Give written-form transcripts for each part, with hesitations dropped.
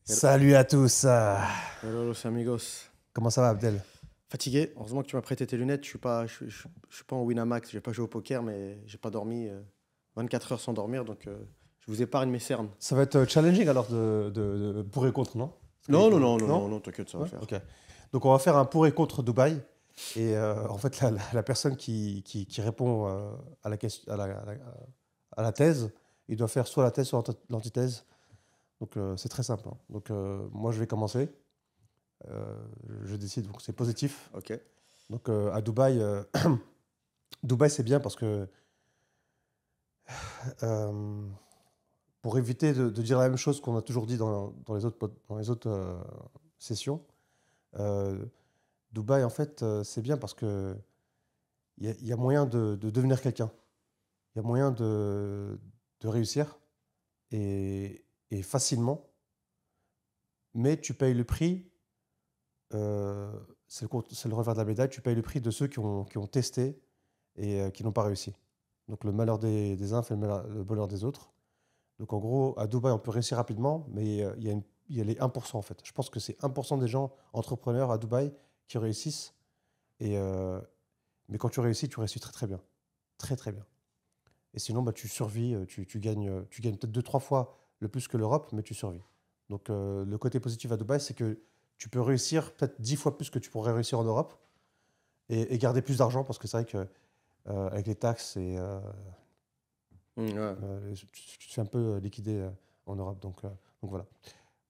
Hello, Salut à tous. hello, los amigos. Comment ça va, Abdel? Fatigué. Heureusement que tu m'as prêté tes lunettes. Je suis pas en Winamax. J'ai pas joué au poker, mais j'ai pas dormi 24 heures sans dormir. Donc, je vous épargne mes cernes. Ça va être challenging alors de pour et contre, non? Parce qu'il Non, non, faut... non, non, Non? non, non, t'inquiète, ça va Ouais, le faire. ok. Donc on va faire un pour et contre Dubaï. Et en fait, la personne qui répond à la question, à la thèse, il doit faire soit la thèse, soit l'antithèse. Donc c'est très simple, hein. Donc moi, je vais commencer. Euh, je décide, donc c'est positif. Ok. Donc à Dubaï, Dubaï c'est bien parce que euh, pour éviter de dire la même chose qu'on a toujours dit dans les autres, dans les autres sessions, euh, Dubaï, en fait, c'est bien parce que il y a moyen de devenir quelqu'un. Il y a moyen de réussir et facilement, mais tu payes le prix, euh, c'est le revers de la médaille, tu payes le prix de ceux qui ont testé et qui n'ont pas réussi. Donc le malheur des uns fait le bonheur des autres. Donc en gros, à Dubaï, on peut réussir rapidement, mais il y a les 1% en fait. Je pense que c'est 1% des gens entrepreneurs à Dubaï qui réussissent. Et, mais quand tu réussis très très bien. Très très bien. Et sinon, bah, tu survis, tu gagnes peut-être deux trois fois le plus que l'Europe, mais tu survis. Donc le côté positif à Dubaï, c'est que tu peux réussir peut-être 10 fois plus que tu pourrais réussir en Europe et garder plus d'argent parce que c'est vrai que avec les taxes Ouais. tu te fais un peu liquider en Europe. Donc voilà.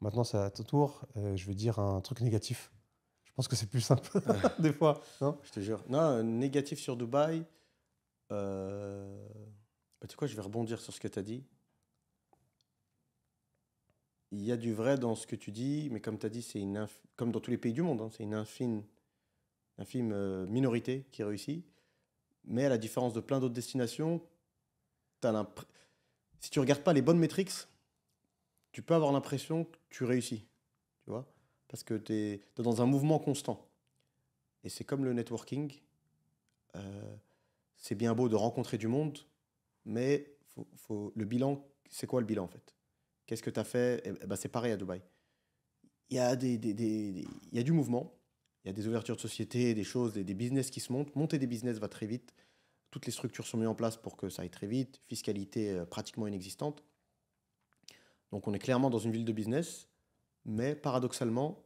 Maintenant, c'est à ton tour. Je vais dire un truc négatif. Je pense que c'est plus simple des fois, non? Je te jure. Non, négatif sur Dubaï. Euh... Bah, tu sais quoi, je vais rebondir sur ce que tu as dit. Il y a du vrai dans ce que tu dis, mais comme tu as dit, comme dans tous les pays du monde, hein, c'est une infime minorité qui réussit. Mais à la différence de plein d'autres destinations, t'as l'impr- si tu regardes pas les bonnes métriques, tu peux avoir l'impression que tu réussis, tu vois, parce que tu es dans un mouvement constant. Et c'est comme le networking, euh, c'est bien beau de rencontrer du monde, mais le bilan, c'est quoi le bilan en fait? Qu'est-ce que tu as fait? Ben, c'est pareil à Dubaï. Il y a il y a du mouvement, il y a des ouvertures de société, des choses, des business qui se montent. Monter des business va très vite. Toutes les structures sont mises en place pour que ça aille très vite. Fiscalité pratiquement inexistante. Donc on est clairement dans une ville de business, mais paradoxalement,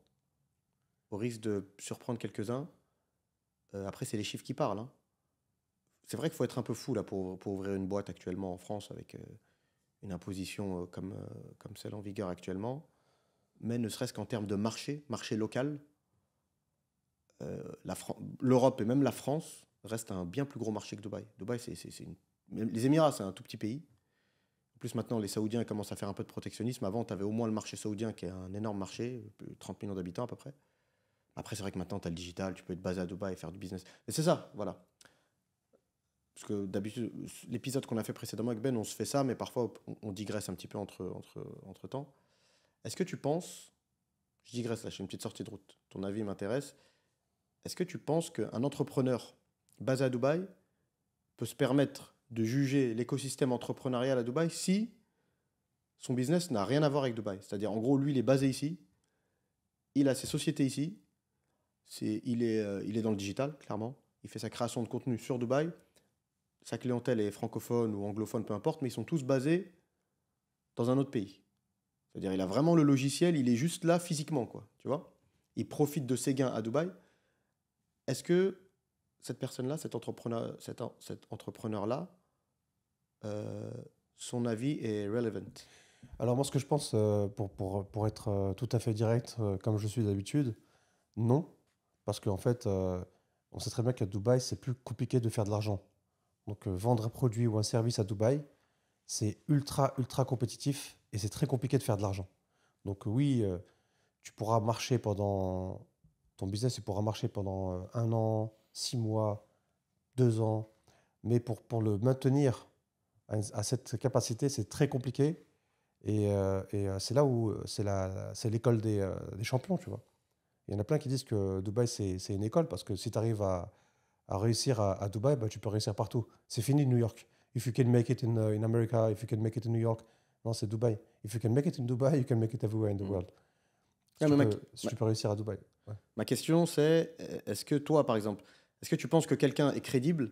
au risque de surprendre quelques-uns, après c'est les chiffres qui parlent, hein. C'est vrai qu'il faut être un peu fou là pour ouvrir une boîte actuellement en France avec une imposition comme celle en vigueur actuellement, mais ne serait-ce qu'en termes de marché local, l'Europe et même la France restent un bien plus gros marché que Dubaï. Dubaï, même les Émirats, c'est un tout petit pays. En plus, maintenant, les Saoudiens commencent à faire un peu de protectionnisme. Avant, tu avais au moins le marché saoudien qui est un énorme marché, 30 millions d'habitants à peu près. Après, c'est vrai que maintenant, tu as le digital, tu peux être basé à Dubaï et faire du business. Et c'est ça, voilà. Parce que d'habitude, l'épisode qu'on a fait précédemment avec Ben, on se fait ça, mais parfois, on digresse un petit peu entre temps. Est-ce que tu penses, je digresse là, je fais une petite sortie de route, ton avis m'intéresse. Est-ce que tu penses qu'un entrepreneur basé à Dubaï peut se permettre de juger l'écosystème entrepreneurial à Dubaï si son business n'a rien à voir avec Dubaï? C'est-à-dire, en gros, lui, il est basé ici, il a ses sociétés ici, il est dans le digital, clairement. Il fait sa création de contenu sur Dubaï. Sa clientèle est francophone ou anglophone, peu importe, mais ils sont tous basés dans un autre pays. C'est-à-dire, il a vraiment le logiciel, il est juste là physiquement, quoi. Tu vois? Il profite de ses gains à Dubaï. Est-ce que cette personne-là, cet entrepreneur-là, euh, son avis est relevant? Alors moi, ce que je pense, pour être tout à fait direct, comme je suis d'habitude, non. Parce qu'en fait, on sait très bien qu'à Dubaï, c'est plus compliqué de faire de l'argent. Donc vendre un produit ou un service à Dubaï, c'est ultra, ultra compétitif et c'est très compliqué de faire de l'argent. Donc oui, tu pourras marcher pendant... Ton business, il pourra marcher pendant un an, 6 mois, 2 ans. Mais pour le maintenir à cette capacité, c'est très compliqué. Et c'est là où c'est l'école des champions, tu vois. Il y en a plein qui disent que Dubaï, c'est une école parce que si tu arrives à réussir à Dubaï, bah, tu peux réussir partout. C'est fini New York. If you can make it in America, if you can make it in New York, non, c'est Dubaï. If you can make it in Dubai, you can make it everywhere in the Hmm. world. Ah, mais si tu peux réussir à Dubaï. Ouais. ma question, c'est est-ce que toi, par exemple, est-ce que tu penses que quelqu'un est crédible,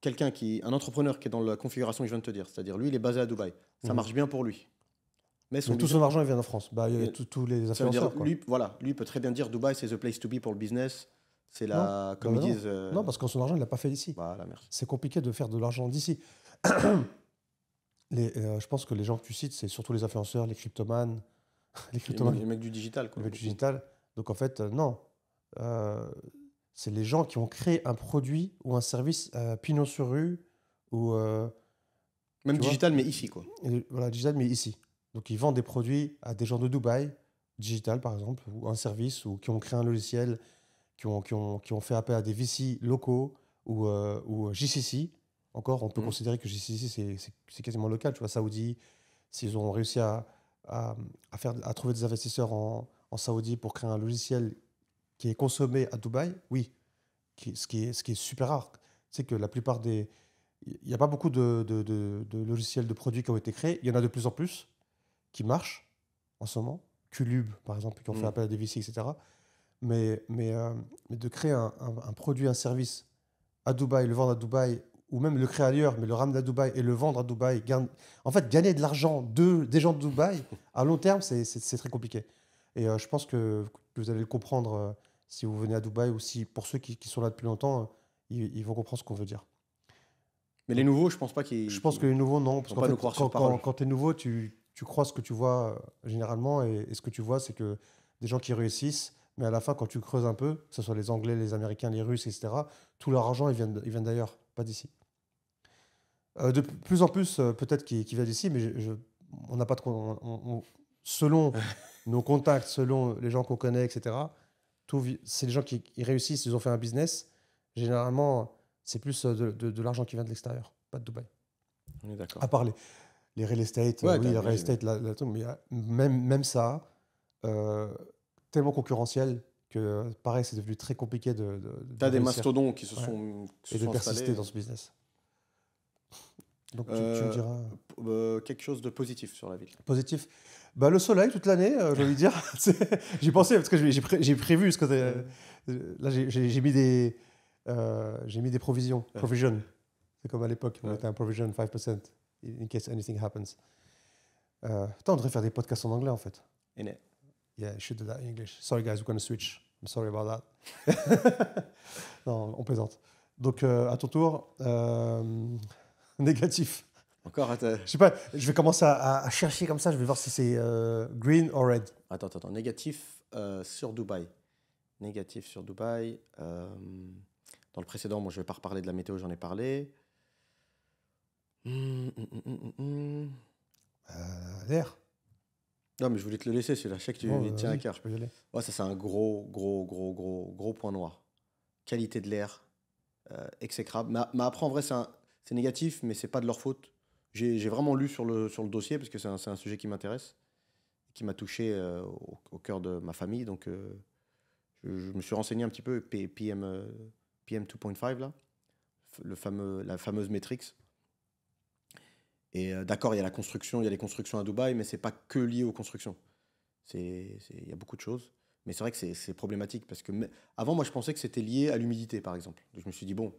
un entrepreneur qui est dans la configuration que je viens de te dire, c'est-à-dire lui, il est basé à Dubaï, ça Mhm. marche bien pour lui. Mais Mais tout son argent, il vient de France. Bah, il y a Et tous les ça veut dire, influenceurs, quoi. lui, voilà, lui peut très bien dire Dubaï, c'est the place to be pour le business. C'est Non, la, bah, comme ils non. disent. Non, parce que son argent, il l'a pas fait ici. Voilà, merci. C'est compliqué de faire de l'argent d'ici. Je pense que les gens que tu cites, c'est surtout les influenceurs, les cryptomanes, les Les cryptomanes, mecs du digital, quoi. les mecs du Beaucoup. digital. Donc en fait, non. Euh, c'est les gens qui ont créé un produit ou un service pignon sur rue ou Même tu vois, digital, mais ici, quoi. voilà, digital, mais ici. Donc ils vendent des produits à des gens de Dubaï, digital par exemple, ou un service, ou qui ont créé un logiciel, qui ont fait appel à des VC locaux ou JCC. Encore, on peut Mhm. considérer que JCC, c'est quasiment local. Tu vois, Saoudi, s'ils ont réussi à trouver des investisseurs en Saoudi pour créer un logiciel qui est consommé à Dubaï, oui, ce qui est super rare. Tu sais que la plupart des. Il n'y a pas beaucoup de logiciels, de produits qui ont été créés. Il y en a de plus en plus qui marchent en ce moment. Qlube, par exemple, qui ont fait Mhm. appel à des VC, etc. Mais de créer un produit, un service à Dubaï, le vendre à Dubaï, ou même le créer ailleurs, mais le ramener à Dubaï et le vendre à Dubaï, en fait, gagner de l'argent des gens de Dubaï, à long terme, c'est très compliqué. Et je pense que vous allez le comprendre si vous venez à Dubaï, ou si pour ceux qui sont là depuis longtemps, ils vont comprendre ce qu'on veut dire. Mais les Donc, nouveaux, je pense pas je pense que les nouveaux, non, parce vont qu'en pas nous fait, croire sur parole. quand tu es nouveau, tu crois ce que tu vois généralement, et ce que tu vois, c'est que des gens qui réussissent, mais à la fin, quand tu creuses un peu, que ce soit les Anglais, les Américains, les Russes, etc., tout leur argent, ils viennent d'ailleurs, pas d'ici. De plus en plus, peut-être qu'ils viennent d'ici, mais on n'a pas de. Selon nos contacts, selon les gens qu'on connaît, etc., c'est les gens qui réussissent, ils ont fait un business. Généralement, c'est plus de l'argent qui vient de l'extérieur, pas de Dubaï. On est d'accord. À part les real estate, Ouais, oui, le real j'imagine. estate, mais même ça, euh, tellement concurrentiel que, pareil, c'est devenu très compliqué de T'as des réussir, mastodons qui se ouais, sont, et de persister installés. dans ce business. Donc, tu me Euh, diras. Quelque chose de positif sur la ville. Positif. Bah, le soleil toute l'année, j'ai envie de dire. J'y pensais parce que j'ai prévu. Parce que là, j'ai mis des provisions. Ouais. Provision. C'est comme à l'époque, on Ouais. mettait un provision 5% in case anything happens. Putain, on devrait faire des podcasts en anglais en fait. Et Yeah, I should do that in English. Sorry guys, we're going to switch. I'm sorry about that. Non, on plaisante. Donc, à ton tour, négatif. encore, attends. Je sais pas, je vais commencer à chercher comme ça, je vais voir si c'est green or red. Attends. Négatif sur Dubaï. Négatif sur Dubaï. Dans le précédent, moi, je vais pas reparler de la météo, j'en ai parlé. L'air. Non, mais je voulais te le laisser, celui-là. Je sais que tu Bon, tiens à vas-y, cœur. tu peux y aller. Ouais, ça, c'est un gros point noir. Qualité de l'air, exécrable. Mais après, en vrai, c'est négatif, mais c'est pas de leur faute. J'ai vraiment lu sur le dossier parce que c'est un sujet qui m'intéresse, qui m'a touché au cœur de ma famille. Donc, je me suis renseigné un petit peu, PM 2.5, là, la fameuse Matrix. Et d'accord, il y a la construction, il y a les constructions à Dubaï, mais c'est pas que lié aux constructions. Il y a beaucoup de choses. Mais c'est vrai que c'est problématique parce que avant, moi, je pensais que c'était lié à l'humidité, par exemple. Donc, je me suis dit, bon,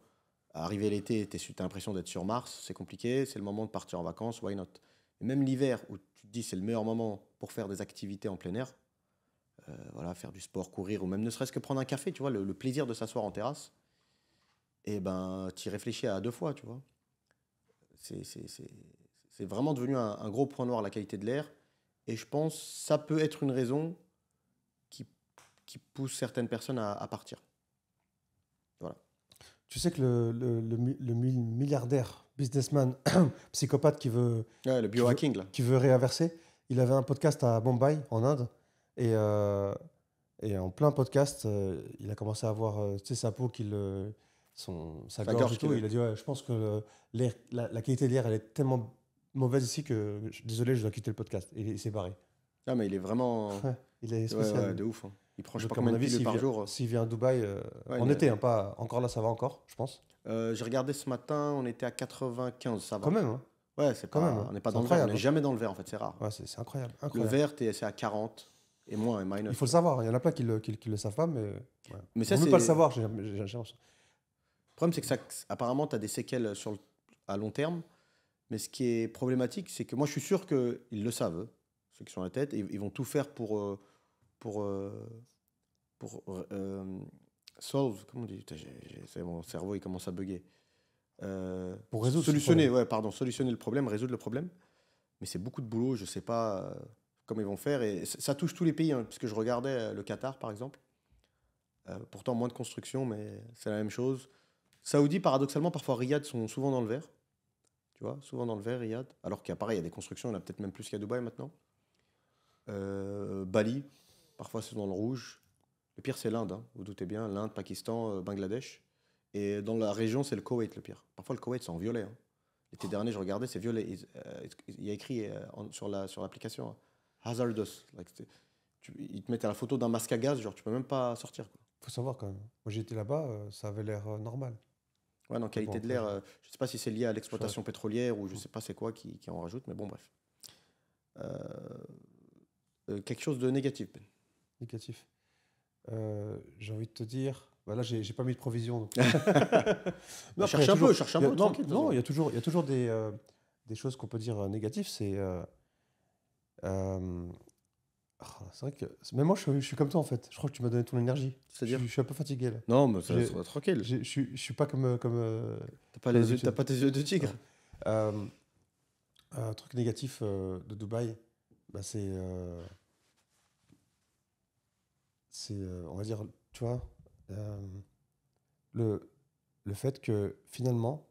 arrivé l'été, t'as l'impression d'être sur Mars, c'est compliqué, c'est le moment de partir en vacances, why not? Et même l'hiver, où tu te dis c'est le meilleur moment pour faire des activités en plein air, voilà, faire du sport, courir, ou même ne serait-ce que prendre un café, tu vois, le plaisir de s'asseoir en terrasse, et ben, tu y réfléchis à deux fois, tu vois. C'est vraiment devenu un gros point noir, la qualité de l'air. Et je pense que ça peut être une raison qui, qui pousse certaines personnes à partir. Voilà. Tu sais que le milliardaire, businessman, psychopathe Ouais, le biohacking, là. qui veut réinverser, il avait un podcast à Mumbai, en Inde, et en plein podcast, il a commencé à avoir tu sais, sa peau, sa gorge et tout. Il a dit ouais, je pense que la qualité de l'air, elle est tellement mauvaise ici que désolé, je dois quitter le podcast. Et il s'est barré. Ah, mais il est vraiment. Il est Ouais, spécial. de ouf. Hein. Il prend je sais Donc, pas à mon combien de avis, pilules par jour. s'il vient à Dubaï, Ouais, en été, hein, pas encore là, ça va encore, je pense. J'ai regardé ce matin, on était à 95, ça va. Quand même, hein. Ouais, c'est Quand pas, même, hein. on n'est pas C'est dans le vert, on incroyable, n'est hein. jamais dans le vert en fait, c'est rare. Ouais, c'est incroyable, Le incroyable. vert, c'est à 40. Et moins, et Il minus. faut le savoir. Il y en a plein qui le savent pas, mais ouais. Mais Il ça, vaut mieux c'est. pas le Le savoir, j'ai l'impression. problème, c'est que ça, apparemment, tu as des séquelles à long terme. Mais ce qui est problématique, c'est que moi, je suis sûr qu'ils le savent, eux, ceux qui sont à la tête. Et ils vont tout faire pour, pour solve. Comment on dit? Putain, mon cerveau, il commence à bugger. Pour résoudre ce Solutionner, problème. ouais, pardon, solutionner le problème, résoudre le problème. Mais c'est beaucoup de boulot, je sais pas comment ils vont faire. Et ça touche tous les pays, hein, parce que je regardais le Qatar, par exemple. Pourtant, moins de construction, mais c'est la même chose. Saoudi, paradoxalement, parfois Riyad sont souvent dans le vert. Tu vois, souvent dans le vert, Riyad. Alors qu'il y a pareil, il y a des constructions, il y en a peut-être même plus qu'à Dubaï maintenant. Bali, parfois c'est dans le rouge. Le pire, c'est l'Inde, hein, vous doutez bien. L'Inde, Pakistan, Bangladesh. Et dans la région, c'est le Koweït le pire. Parfois, le Koweït, c'est en violet, hein. L'été dernier, je regardais, c'est violet. Il y a écrit sur l'application, hein, hazardous. Like, ils te mettent à la photo d'un masque à gaz, genre tu peux même pas sortir, quoi. Faut savoir quand même. Moi, j'ai été là-bas, ça avait l'air normal. Ouais, non, Mais bon, qualité de après, l'air, je sais pas si c'est lié à je vois. l'exploitation pétrolière ou je sais pas c'est quoi qui en rajoute, mais bon, bref. Euh, quelque chose de négatif, Ben. Négatif. J'ai envie de te dire. Bah là, j'ai pas mis de provision. Donc. Bah, Non, après, il y cherche a un toujours, peu, cherche un peu, non, tranquille. De toute non, façon. il y a toujours des choses qu'on peut dire négatives. Euh, c'est vrai que. Même moi, je suis comme toi, en fait. Je crois que tu m'as donné ton énergie. C'est-à-dire? Je suis un peu fatigué, là. Non, mais ça J'ai- sera tranquille. Je suis pas comme T'as pas d'habitude. t'as pas tes yeux de tigre. Non. Euh, un truc négatif de Dubaï, bah, on va dire, tu vois, euh, le, le fait que finalement,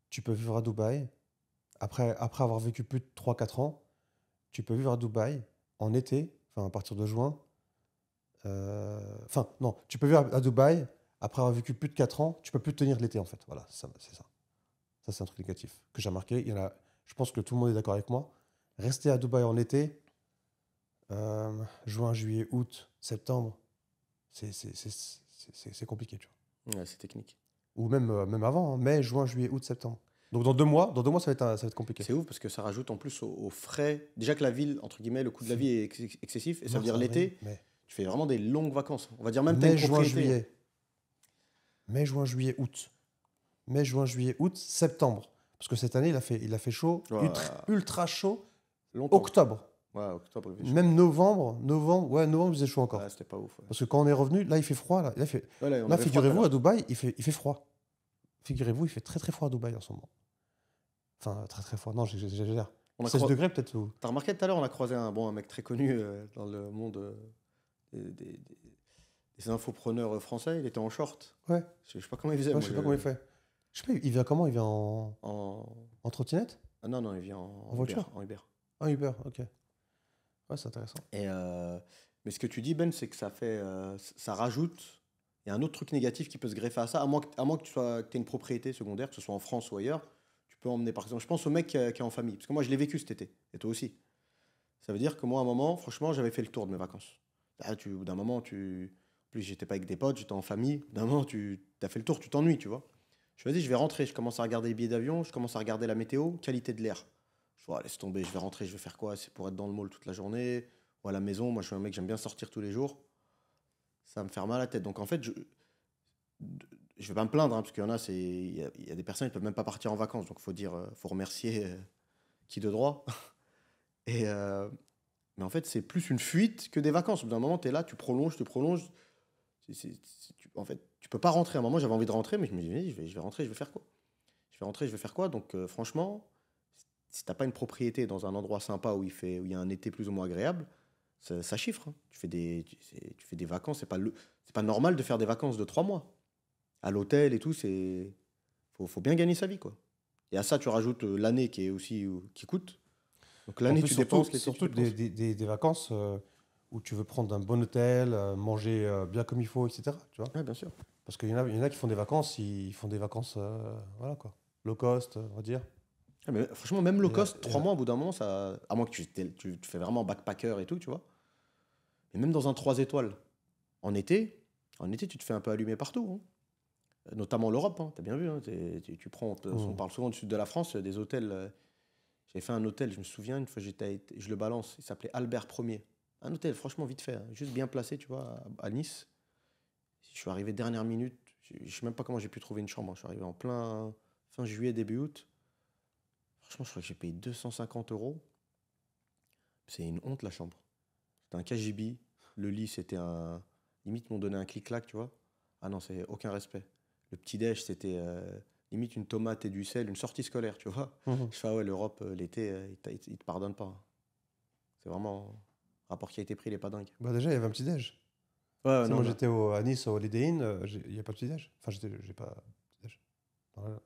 tu peux vivre à Dubaï, après avoir vécu plus de 3 4 ans, tu peux vivre à Dubaï en été, enfin à partir de juin. Enfin, non, tu peux vivre à Dubaï, après avoir vécu plus de 4 ans, tu peux plus tenir l'été en fait. Voilà, c'est ça. Ça, c'est un truc négatif que j'ai remarqué. Il y en a, je pense que tout le monde est d'accord avec moi. Rester à Dubaï en été, juin, juillet, août, septembre, c'est compliqué, tu vois. Ouais, c'est technique. Ou même avant, hein, mai, juin, juillet, août, septembre. Donc dans 2 mois, ça va être compliqué. C'est ouf parce que ça rajoute en plus aux frais. Déjà que la ville, entre guillemets, le coût de la vie est excessif. Et ça veut dire Mars, avril, l'été, mai. tu fais vraiment des longues vacances. On va dire même que tu as Mai, une juin, propriété. juillet. Mai, juin, juillet, août. Mai, juin, juillet, août, septembre. Parce que cette année, il a fait chaud, Ouais, ultra chaud, longtemps. octobre. Ouais, octobre, il fait chaud. Même novembre, il faisait chaud encore. Ouais, c'était pas ouf. Ouais. Parce que quand on est revenu, là, il fait froid. Là, Ouais, là, on là avait froid tout à figurez-vous, à l'heure. Dubaï, il fait froid. Figurez-vous, il fait très très froid à Dubaï en ce moment. Enfin, très très froid. Non, j'exagère. On a 16 croi- degrés peut-être. T'as remarqué tout à l'heure, on a croisé un mec très connu dans le monde des infopreneurs français. Il était en short. Ouais. Je sais pas comment il faisait. Ouais, Moi, je sais pas comment il fait. Je sais pas, il vient comment? Il vient en... en trottinette? Ah non, non, il vient En voiture? Uber, en Uber. Ah, Uber, ok. Ouais, c'est intéressant. Et, mais ce que tu dis, Ben, c'est que ça rajoute. Il y a un autre truc négatif qui peut se greffer à ça, à moins que tu aies une propriété secondaire, que ce soit en France ou ailleurs. Tu peux emmener, par exemple, je pense au mec qui est en famille. Parce que moi, je l'ai vécu cet été. Et toi aussi. Ça veut dire que moi, à un moment, franchement, j'avais fait le tour de mes vacances. Là, au bout d'un moment, en plus, j'étais pas avec des potes, j'étais en famille. Au bout d'un moment, tu as fait le tour, tu t'ennuies, tu vois. Je me dis, je vais rentrer. Je commence à regarder les billets d'avion, je commence à regarder la météo, qualité de l'air. Je vois, laisse tomber, je vais rentrer, je vais faire quoi? C'est pour être dans le mall toute la journée ou à la maison. Moi, je suis un mec, j'aime bien sortir tous les jours. Ça va me faire mal à la tête. Donc, en fait, je vais pas me plaindre, hein, parce qu'il y en a, il y a des personnes qui peuvent même pas partir en vacances. Donc, faut remercier qui de droit. Et, mais en fait, c'est plus une fuite que des vacances. Au bout d'un moment, tu es là, tu prolonges, tu prolonges. En fait, tu peux pas rentrer. À un moment, j'avais envie de rentrer, mais je me dis, vas-y, je vais rentrer, je vais faire quoi? Je vais rentrer, je vais faire quoi? Donc, franchement, si t'as pas une propriété dans un endroit sympa où il y a un été plus ou moins agréable, ça chiffre, hein. Tu fais des vacances, c'est pas normal de faire des vacances de 3 mois. À l'hôtel et tout, faut bien gagner sa vie, quoi. Et à ça, tu rajoutes l'année qui est aussi, qui coûte. Donc En l'année, plus, tu surtout, dépenses, l'été, tu surtout dépenses. des vacances où tu veux prendre un bon hôtel, manger bien comme il faut, etc. Tu vois? Ouais, bien sûr. Parce il y en a qui font des vacances, ils font des vacances, voilà quoi, low cost, on va dire. Ah, mais franchement, même low Et, cost, 3 mois, au bout d'un moment, ça. À moins que tu fais vraiment backpacker et tout, tu vois. Mais même dans un 3 étoiles, en été, tu te fais un peu allumer partout, hein. Notamment l'Europe, hein, t'as bien vu, hein, tu prends, on Mm. parle souvent du sud de la France, des hôtels. J'avais fait un hôtel, je me souviens, une fois je le balance, il s'appelait Albert Ier. Un hôtel, franchement, vite fait, hein, juste bien placé, tu vois, à Nice. Je suis arrivé dernière minute. Je ne sais même pas comment j'ai pu trouver une chambre, hein. Je suis arrivé en plein fin juillet, début août. Franchement, je crois que j'ai payé 250 €. C'est une honte, la chambre. C'était un KGB. Le lit, c'était un. Limite, ils m'ont donné un clic-clac, tu vois. Ah non, c'est aucun respect. Le petit-déj, c'était limite une tomate et du sel, une sortie scolaire, tu vois. Mhm. Je fais, ah ouais, l'Europe, l'été, ils te pardonnent pas, hein. C'est vraiment. Rapport qui a été pris, il est pas dingue. Bah déjà, il y avait un petit déj. Ouais, Tu ouais, sais, non, moi, là. j'étais à Nice, au Holiday Inn, il n'y a pas de petit déj. Enfin, j'ai pas petit déj. Voilà.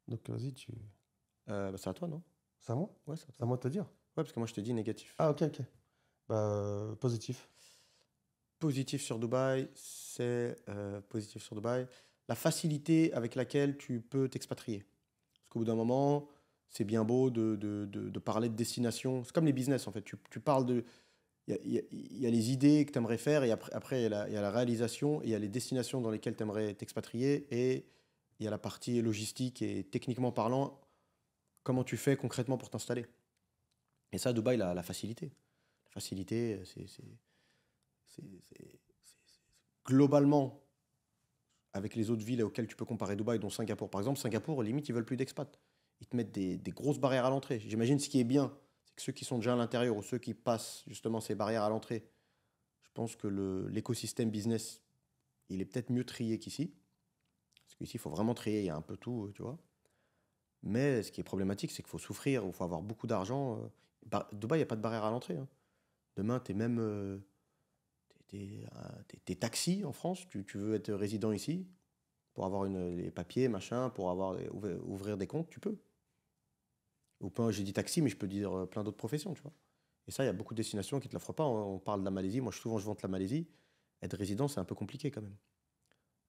Donc, vas-y, tu. Bah, c'est à toi, non? C'est à moi? Ouais, c'est à C'est à toi. moi de te dire. Ouais, parce que moi, je te dis négatif. Ah, ok, ok. Bah, positif. Positif sur Dubaï, c'est positif sur Dubaï. La facilité avec laquelle tu peux t'expatrier. Parce qu'au bout d'un moment, c'est bien beau de parler de destination. C'est comme les business, en fait. Tu parles de. Il y a les idées que tu aimerais faire, et après il y a la réalisation, et il y a les destinations dans lesquelles tu aimerais t'expatrier, et il y a la partie logistique et techniquement parlant, comment tu fais concrètement pour t'installer. Et ça, Dubaï, la facilité. La facilité, c'est globalement, avec les autres villes auxquelles tu peux comparer Dubaï, dont Singapour par exemple. Singapour, limite, ils veulent plus d'expats. Ils te mettent des grosses barrières à l'entrée. J'imagine ce qui est bien, c'est que ceux qui sont déjà à l'intérieur ou ceux qui passent justement ces barrières à l'entrée, je pense que l'écosystème business, il est peut-être mieux trié qu'ici. Parce qu'ici, il faut vraiment trier, il y a un peu tout, tu vois. Mais ce qui est problématique, c'est qu'il faut souffrir, il faut avoir beaucoup d'argent. Dubaï, il n'y a pas de barrière à l'entrée, hein. Demain, tu es même t'es taxi en France, tu veux être résident ici, pour avoir les papiers, machin, pour ouvrir des comptes, tu peux. Ou pas, j'ai dit taxi, mais je peux dire plein d'autres professions, tu vois. Et ça, il y a beaucoup de destinations qui ne te l'offrent pas. On parle de la Malaisie, moi souvent je vante la Malaisie. Être résident, c'est un peu compliqué quand même.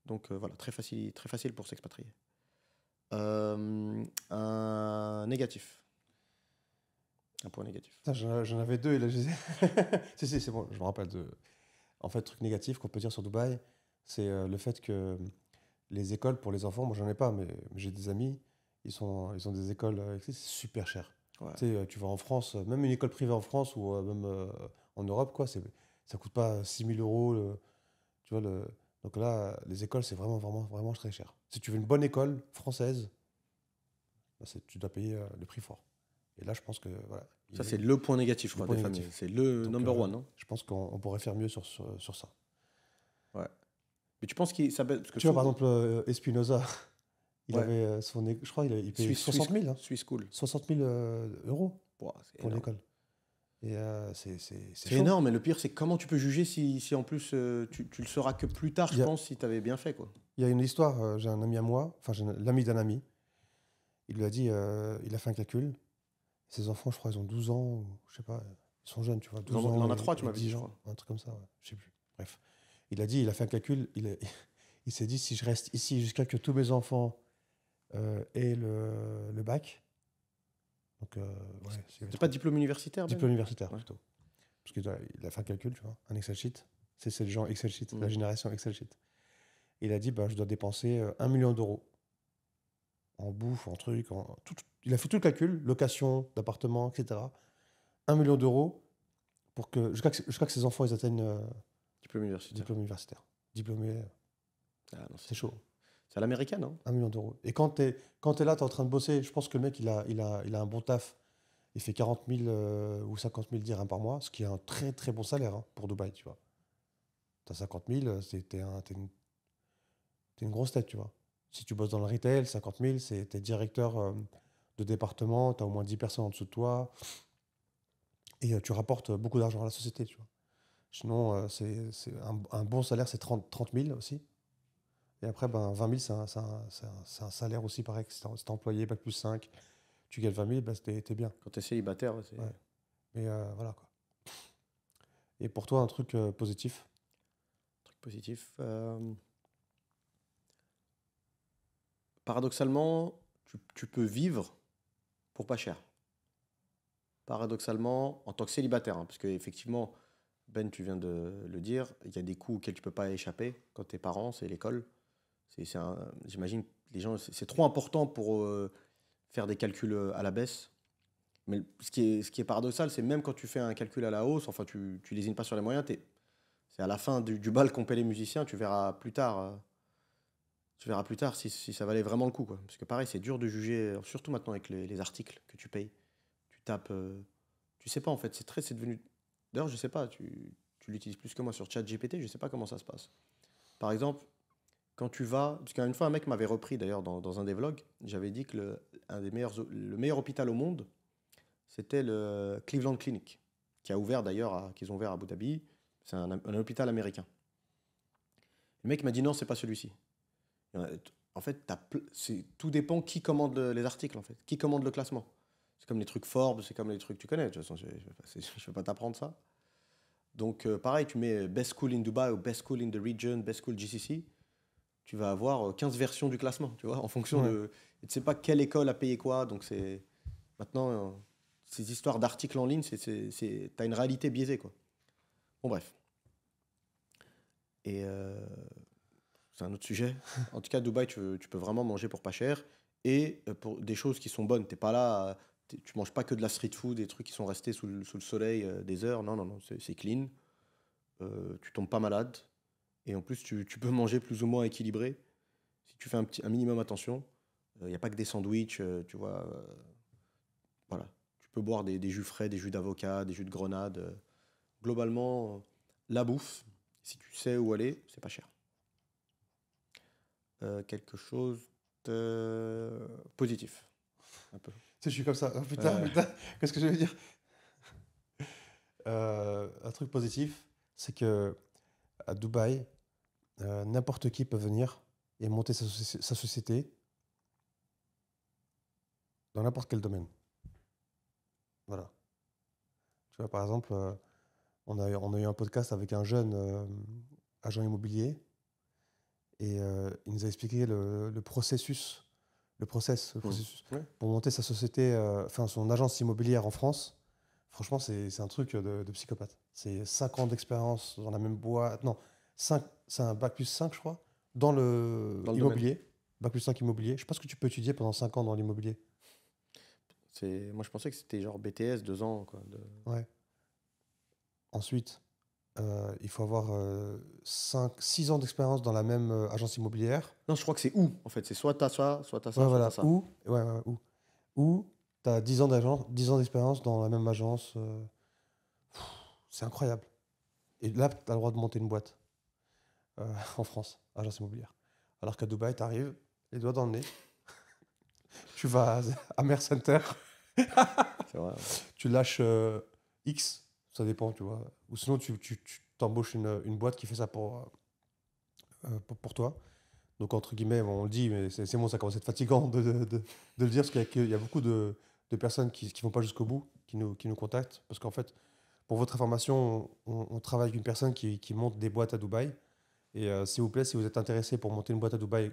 Donc voilà, très facile pour s'expatrier. Un négatif. Un point négatif. Putain, j'en avais deux et là, si, c'est bon, je me rappelle de. En fait, truc négatif qu'on peut dire sur Dubaï, c'est le fait que les écoles pour les enfants, moi j'en ai pas, mais j'ai des amis, ils ont des écoles, c'est super cher. Ouais. Tu sais, tu vas en France, même une école privée en France ou même en Europe, quoi, ça coûte pas 6 000 €. Tu vois, donc là, les écoles, c'est vraiment, vraiment, vraiment très cher. Si tu veux une bonne école française, bah, tu dois payer le prix fort. Et là, je pense que voilà, Ça, c'est le point négatif, je le crois, point des familles. négatif. C'est le Donc, number one, hein. je pense qu'on pourrait faire mieux sur ça. Ouais. Mais tu penses qu'il s'appelle. Parce que Tu vois, par exemple, Espinoza, il Ouais. avait je crois, il payait 60 000, hein. Swiss School. 60 000 € Ouah, c'est pour énorme. l'école. Et c'est C'est chaud. énorme, mais le pire, c'est comment tu peux juger si en plus tu le sauras que plus tard, Il je y a- pense, si tu avais bien fait, quoi. Il y a une histoire, j'ai un ami à moi, enfin, l'ami d'un ami, il lui a dit, il a fait un calcul. Ses enfants, je crois, ils ont 12 ans, ou je sais pas, ils sont jeunes, tu vois, 12 Il ans en a trois, tu et m'avais dit, 10 je ans, crois. un truc comme ça, ouais, je sais plus. Bref. Il a fait un calcul, il s'est dit, si je reste ici jusqu'à que tous mes enfants aient le bac, donc, ouais, C'est pas diplôme universitaire, Ben? diplôme universitaire Ouais. plutôt. Parce qu'il a fait un calcul, tu vois, un Excel sheet. C'est le genre Excel sheet, la Mm. génération Excel sheet. Il a dit, bah, je dois dépenser 1 million d'euros en bouffe, en trucs, il a fait tout le calcul, location d'appartement, etc. 1 million d'euros pour jusqu'à que ses enfants ils atteignent Diplôme universitaire. diplôme universitaire. Diplômé, Ah, non, c'est chaud. c'est à l'américaine, hein. 1 million d'euros. Et quand tu es là, tu es en train de bosser, je pense que le mec, il a un bon taf. Il fait 40 000 ou 50 000 dirhams par mois, ce qui est un très très bon salaire, hein, pour Dubaï, tu vois. Tu as 50 000, t'es une grosse tête, tu vois. Si tu bosses dans le retail, 50 000, t'es directeur de département, tu as au moins 10 personnes en dessous de toi, et tu rapportes beaucoup d'argent à la société, tu vois. Sinon, c'est un bon salaire, c'est 30 000 aussi. Et après, ben, 20 000, c'est un salaire aussi pareil. Si t'es employé, bac plus 5, tu gagnes 20 000, ben, t'es bien. Quand tu es célibataire, c'est. Ouais. Mais voilà, quoi. Et pour toi, un truc positif? Truc positif. Paradoxalement, tu peux vivre pour pas cher. Paradoxalement, en tant que célibataire, hein, parce qu'effectivement, Ben, tu viens de le dire, il y a des coûts auxquels tu peux pas échapper quand tes parents, c'est l'école. J'imagine que les gens, c'est trop important pour faire des calculs à la baisse. Mais ce qui est paradoxal, c'est même quand tu fais un calcul à la hausse, enfin, tu lésines pas sur les moyens, c'est à la fin du bal qu'ont paie les musiciens, tu verras plus tard si ça valait vraiment le coup, quoi. Parce que pareil, c'est dur de juger, surtout maintenant avec les articles que tu payes. Tu tapes, tu sais pas en fait, c'est devenu. D'ailleurs, je sais pas, tu l'utilises plus que moi sur ChatGPT, je sais pas comment ça se passe. Par exemple, quand tu vas, parce qu'une fois un mec m'avait repris d'ailleurs dans un des vlogs, j'avais dit que le meilleur hôpital au monde, c'était le Cleveland Clinic, qui a ouvert d'ailleurs, qu'ils ont ouvert à Abu Dhabi. C'est un hôpital américain. Le mec m'a dit non, c'est pas celui-ci. En fait, tout dépend qui commande les articles, en fait. Qui commande le classement. C'est comme les trucs Forbes, c'est comme les trucs que tu connais. De toute façon, je ne vais pas t'apprendre ça. Donc, pareil, tu mets Best School in Dubai ou Best School in the Region, Best School GCC. Tu vas avoir 15 versions du classement, tu vois, en fonction Ouais. de. Et tu ne sais pas quelle école a payé quoi. Donc, c'est. Maintenant, ces histoires d'articles en ligne, t'as une réalité biaisée, quoi. Bon, bref. Et c'est un autre sujet. En tout cas, à Dubaï, tu peux vraiment manger pour pas cher et pour des choses qui sont bonnes. T'es pas là, tu manges pas que de la street food, des trucs qui sont restés sous le soleil des heures. Non, non, non, c'est clean. Tu tombes pas malade et en plus, tu peux manger plus ou moins équilibré si tu fais un minimum attention. Il n'y a pas que des sandwichs, tu vois. Voilà. Tu peux boire des jus frais, des jus d'avocat, des jus de grenade. Globalement, la bouffe, si tu sais où aller, c'est pas cher. Quelque chose de positif, un peu. Tu sais, je suis comme ça. Oh, putain, putain, qu'est-ce que je veux dire? Un truc positif, c'est que à Dubaï, n'importe qui peut venir et monter sa société dans n'importe quel domaine. Voilà. Tu vois, par exemple, on a eu un podcast avec un jeune agent immobilier et il nous a expliqué le processus, le processus Ouais. pour monter sa société, enfin son agence immobilière en France. Franchement, c'est un truc de psychopathe. C'est 5 ans d'expérience dans la même boîte. Non, 5, c'est un bac plus 5, je crois, dans le Dans le domaine. immobilier. Bac plus 5 immobilier. Je sais pas ce que tu peux étudier pendant 5 ans dans l'immobilier. Moi, je pensais que c'était genre BTS, 2 ans, quoi. Ouais. Ensuite, il faut avoir 6 ans d'expérience dans la même agence immobilière. Non, je crois que c'est où, en fait. C'est soit t'as ça, soit t'as ça, Ouais, soit t'as voilà. ça. Ou tu as 10 ans 10 ans d'expérience dans la même agence. C'est incroyable. Et là, tu as le droit de monter une boîte en France, agence immobilière. Alors qu'à Dubaï, tu arrives, les doigts dans le nez, tu vas à Mer Center, C'est vrai. tu lâches X, ça dépend, tu vois. Ou sinon, tu t'embauches une boîte qui fait ça pour toi. Donc, entre guillemets, bon, on le dit, mais c'est bon, ça commence à être fatigant de le dire, parce qu'il y a beaucoup de personnes qui ne vont pas jusqu'au bout, qui nous contactent. Parce qu'en fait, pour votre information, on travaille avec une personne qui monte des boîtes à Dubaï. Et s'il vous plaît, si vous êtes intéressé pour monter une boîte à Dubaï,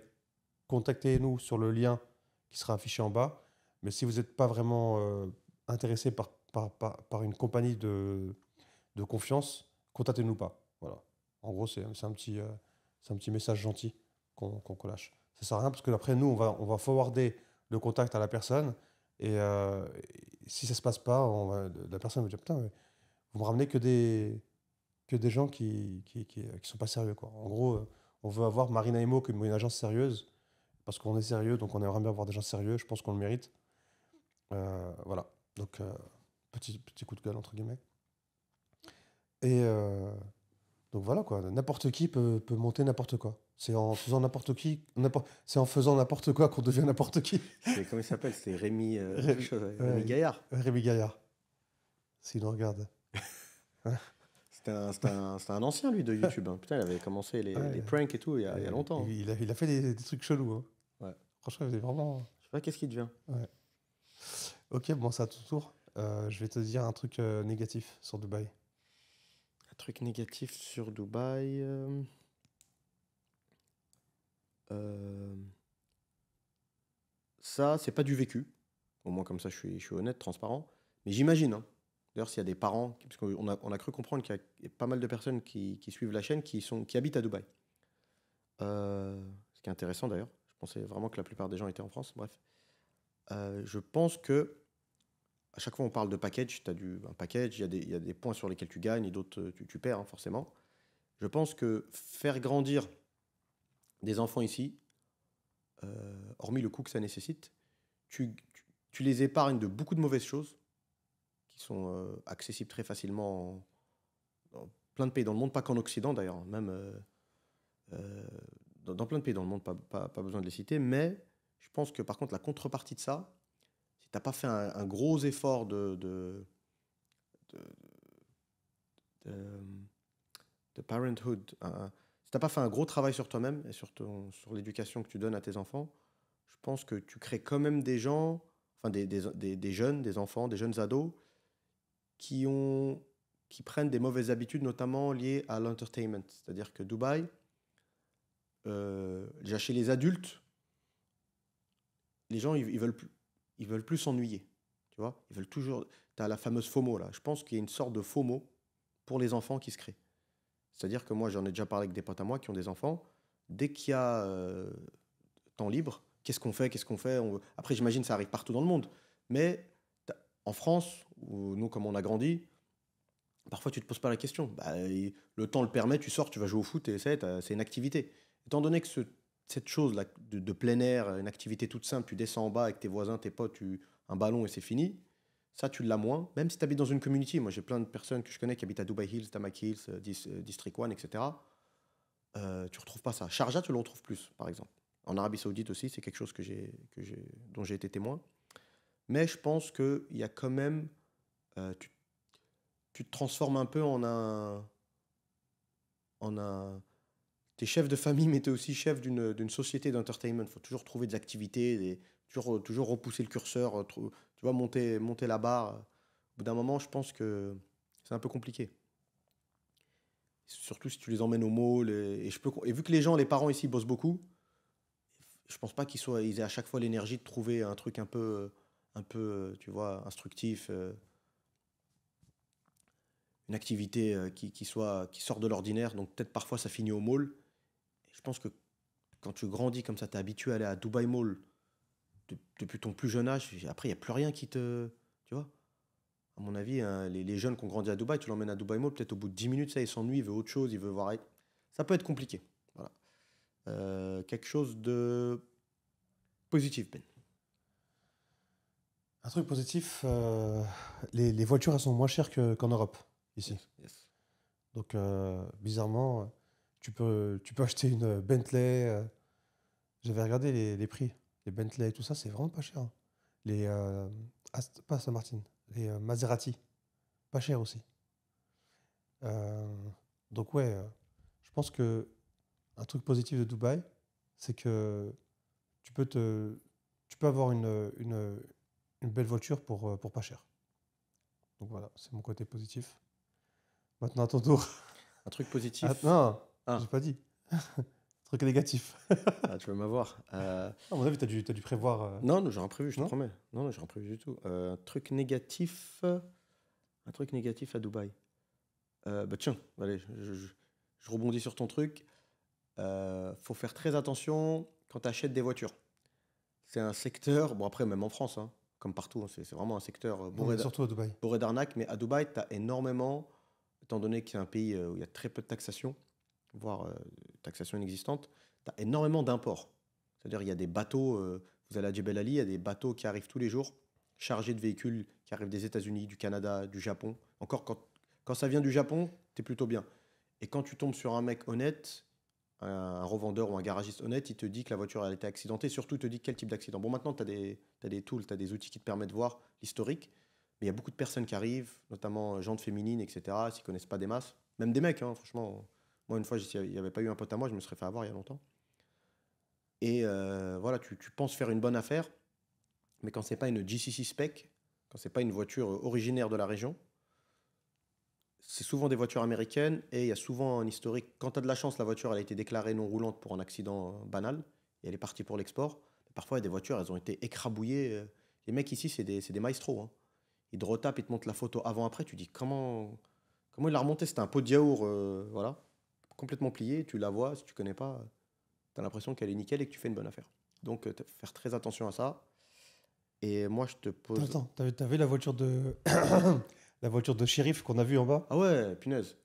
contactez-nous sur le lien qui sera affiché en bas. Mais si vous n'êtes pas vraiment intéressé par une compagnie de confiance, contactez-nous pas. Voilà. En gros, c'est un petit message gentil qu'on lâche. Ça sert à rien parce que après, nous, on va forwarder le contact à la personne. Et si ça se passe pas, la personne va dire putain, mais vous me ramenez que des gens qui sont pas sérieux, quoi. En gros, on veut avoir Marina Emo comme une agence sérieuse parce qu'on est sérieux, donc on aimerait bien avoir des gens sérieux. Je pense qu'on le mérite. Voilà. Donc, petit coup de gueule, entre guillemets. Et donc voilà, quoi. N'importe qui peut monter n'importe quoi. C'est en faisant c'est en faisant n'importe quoi qu'on devient n'importe qui. Comment il s'appelle? C'était Rémi, quelque Rémi, chose, ouais, Rémi Gaillard. Rémi Gaillard, s'il nous regarde. C'était un ancien, lui, de YouTube, hein. Putain, il avait commencé Ouais. les pranks et tout il y a longtemps, hein. Il a fait des trucs chelous, hein. Ouais. Franchement, il faisait vraiment. Je sais pas qu'est-ce qu'il devient. Ouais. Ok, bon, c'est à ton tour. Je vais te dire un truc négatif sur Dubaï. Un truc négatif sur Dubaï. Ça, c'est pas du vécu. Au moins, comme ça, je suis honnête, transparent. Mais j'imagine, hein. D'ailleurs, s'il y a des parents, parce on a cru comprendre qu'il y a pas mal de personnes qui suivent la chaîne qui habitent à Dubaï. Ce qui est intéressant d'ailleurs. Je pensais vraiment que la plupart des gens étaient en France. Bref. Je pense que à chaque fois, on parle de package. Tu as un package, il y a des points sur lesquels tu gagnes et d'autres, tu perds, hein, forcément. Je pense que faire grandir des enfants ici, hormis le coût que ça nécessite, tu les épargnes de beaucoup de mauvaises choses qui sont accessibles très facilement dans plein de pays dans le monde, pas qu'en Occident d'ailleurs, même euh, dans plein de pays dans le monde, pas besoin de les citer, mais je pense que par contre la contrepartie de ça, si tu n'as pas fait un gros effort de, de- de parenthood, si tu n'as pas fait un gros travail sur toi-même et sur l'éducation que tu donnes à tes enfants, je pense que tu crées quand même des gens, enfin des jeunes, des enfants, des jeunes ados qui ont, qui prennent des mauvaises habitudes, notamment liées à l'entertainment. C'est-à-dire que Dubaï, déjà chez les adultes, les gens, ils veulent plus s'ennuyer. Tu vois, ils veulent toujours. Tu as la fameuse FOMO là. Je pense qu'il y a une sorte de FOMO pour les enfants qui se crée. C'est-à-dire que moi, j'en ai déjà parlé avec des potes à moi qui ont des enfants. Dès qu'il y a temps libre, qu'est-ce qu'on fait? Qu'est-ce qu'on fait? Après, j'imagine que ça arrive partout dans le monde. Mais en France, où nous, comme on a grandi, parfois tu te poses pas la question. Bah, le temps le permet, tu sors, tu vas jouer au foot et c'est une activité. Étant donné que cette chose-là de plein air, une activité toute simple, tu descends en bas avec tes voisins, tes potes, un ballon et c'est fini. Ça, tu l'as moins. Même si tu habites dans une community, moi j'ai plein de personnes que je connais qui habitent à Dubai Hills, Tamak Hills, District 1, etc. Tu retrouves pas ça. Sharjah, tu le retrouves plus, par exemple. En Arabie Saoudite aussi, c'est quelque chose dont j'ai été témoin. Mais je pense qu'il y a quand même. euh, tu, tu te transformes un peu en un. T'es chef de famille, mais t'es aussi chef d'une société d'entertainment. Il faut toujours trouver des activités, toujours repousser le curseur, tu vois, monter la barre. Au bout d'un moment, je pense que c'est un peu compliqué. Surtout si tu les emmènes au mall. Et vu que les parents ici bossent beaucoup, je pense pas ils aient à chaque fois l'énergie de trouver un truc tu vois, instructif, une activité qui sort de l'ordinaire. Donc peut-être parfois ça finit au mall. Et je pense que quand tu grandis comme ça, tu es habitué à aller à Dubai Mall depuis ton plus jeune âge. Après, il n'y a plus rien qui te. Tu vois? À mon avis, hein, les jeunes qui ont grandi à Dubaï, tu l'emmènes à Dubai Mall, peut-être au bout de 10 minutes, ça, il s'ennuie, il veut autre chose, il veut voir. Ça peut être compliqué. Voilà. Quelque chose de positif, Ben. Un truc positif, les voitures, elles sont moins chères qu'en Europe, ici. Yes, yes. Donc, bizarrement, tu peux acheter une Bentley. J'avais regardé les prix. Les Bentley et tout ça, c'est vraiment pas cher, hein. Les, pas Aston Martin, les Maserati, pas cher aussi. Euh, donc, ouais, je pense que un truc positif de Dubaï, c'est que tu peux te, tu peux avoir une belle voiture pour pas cher. Donc voilà, c'est mon côté positif. Maintenant, à ton tour. Un truc Ah, positif. non, j'ai Ah, pas dit. Truc négatif. ah, tu veux m'avoir. À mon avis, t'as dû prévoir. Non, non, j'ai rien prévu, je te Non? promets. Non, non, j'ai rien prévu du tout. Un truc négatif à Dubaï. Bah tiens, allez, je rebondis sur ton truc. Faut faire très attention quand tu achètes des voitures. C'est un secteur, bon après même en France, hein, comme partout, hein, c'est vraiment un secteur Non, mais surtout à Dubaï. bourré d'arnaques, mais à Dubaï, tu as énormément, étant donné que c'est un pays où il y a très peu de taxation, voire taxation inexistante, tu as énormément d'imports. C'est-à-dire il y a des bateaux, vous allez à Jebel Ali, il y a des bateaux qui arrivent tous les jours, chargés de véhicules qui arrivent des États-Unis, du Canada, du Japon. Encore quand ça vient du Japon, tu es plutôt bien. Et quand tu tombes sur un mec honnête, un revendeur ou un garagiste honnête, il te dit que la voiture a été accidentée, surtout il te dit quel type d'accident. Bon, maintenant, tu as t'as des tools, tu as des outils qui te permettent de voir l'historique, mais il y a beaucoup de personnes qui arrivent, notamment jantes féminines, etc., s'ils connaissent pas des masses. Même des mecs, hein, franchement. Moi, une fois, il n'y avait pas eu un pote à moi, je me serais fait avoir il y a longtemps. Et voilà, tu penses faire une bonne affaire, mais quand c'est pas une GCC spec, quand c'est pas une voiture originaire de la région, c'est souvent des voitures américaines et il y a souvent un historique. Quand tu as de la chance, la voiture elle a été déclarée non roulante pour un accident banal et elle est partie pour l'export. Parfois, il y a des voitures, elles ont été écrabouillées. Les mecs ici, c'est des maestros, hein. Ils te retapent, ils te montrent la photo avant-après. Tu dis comment il l'a remonté? C'était un pot de yaourt, voilà, complètement plié. Tu la vois, si tu connais pas, tu as l'impression qu'elle est nickel et que tu fais une bonne affaire. Donc, faire très attention à ça. Et moi, je te pose. Attends, t'avais la voiture de la voiture de shérif qu'on a vue en bas? Ah ouais, punaise.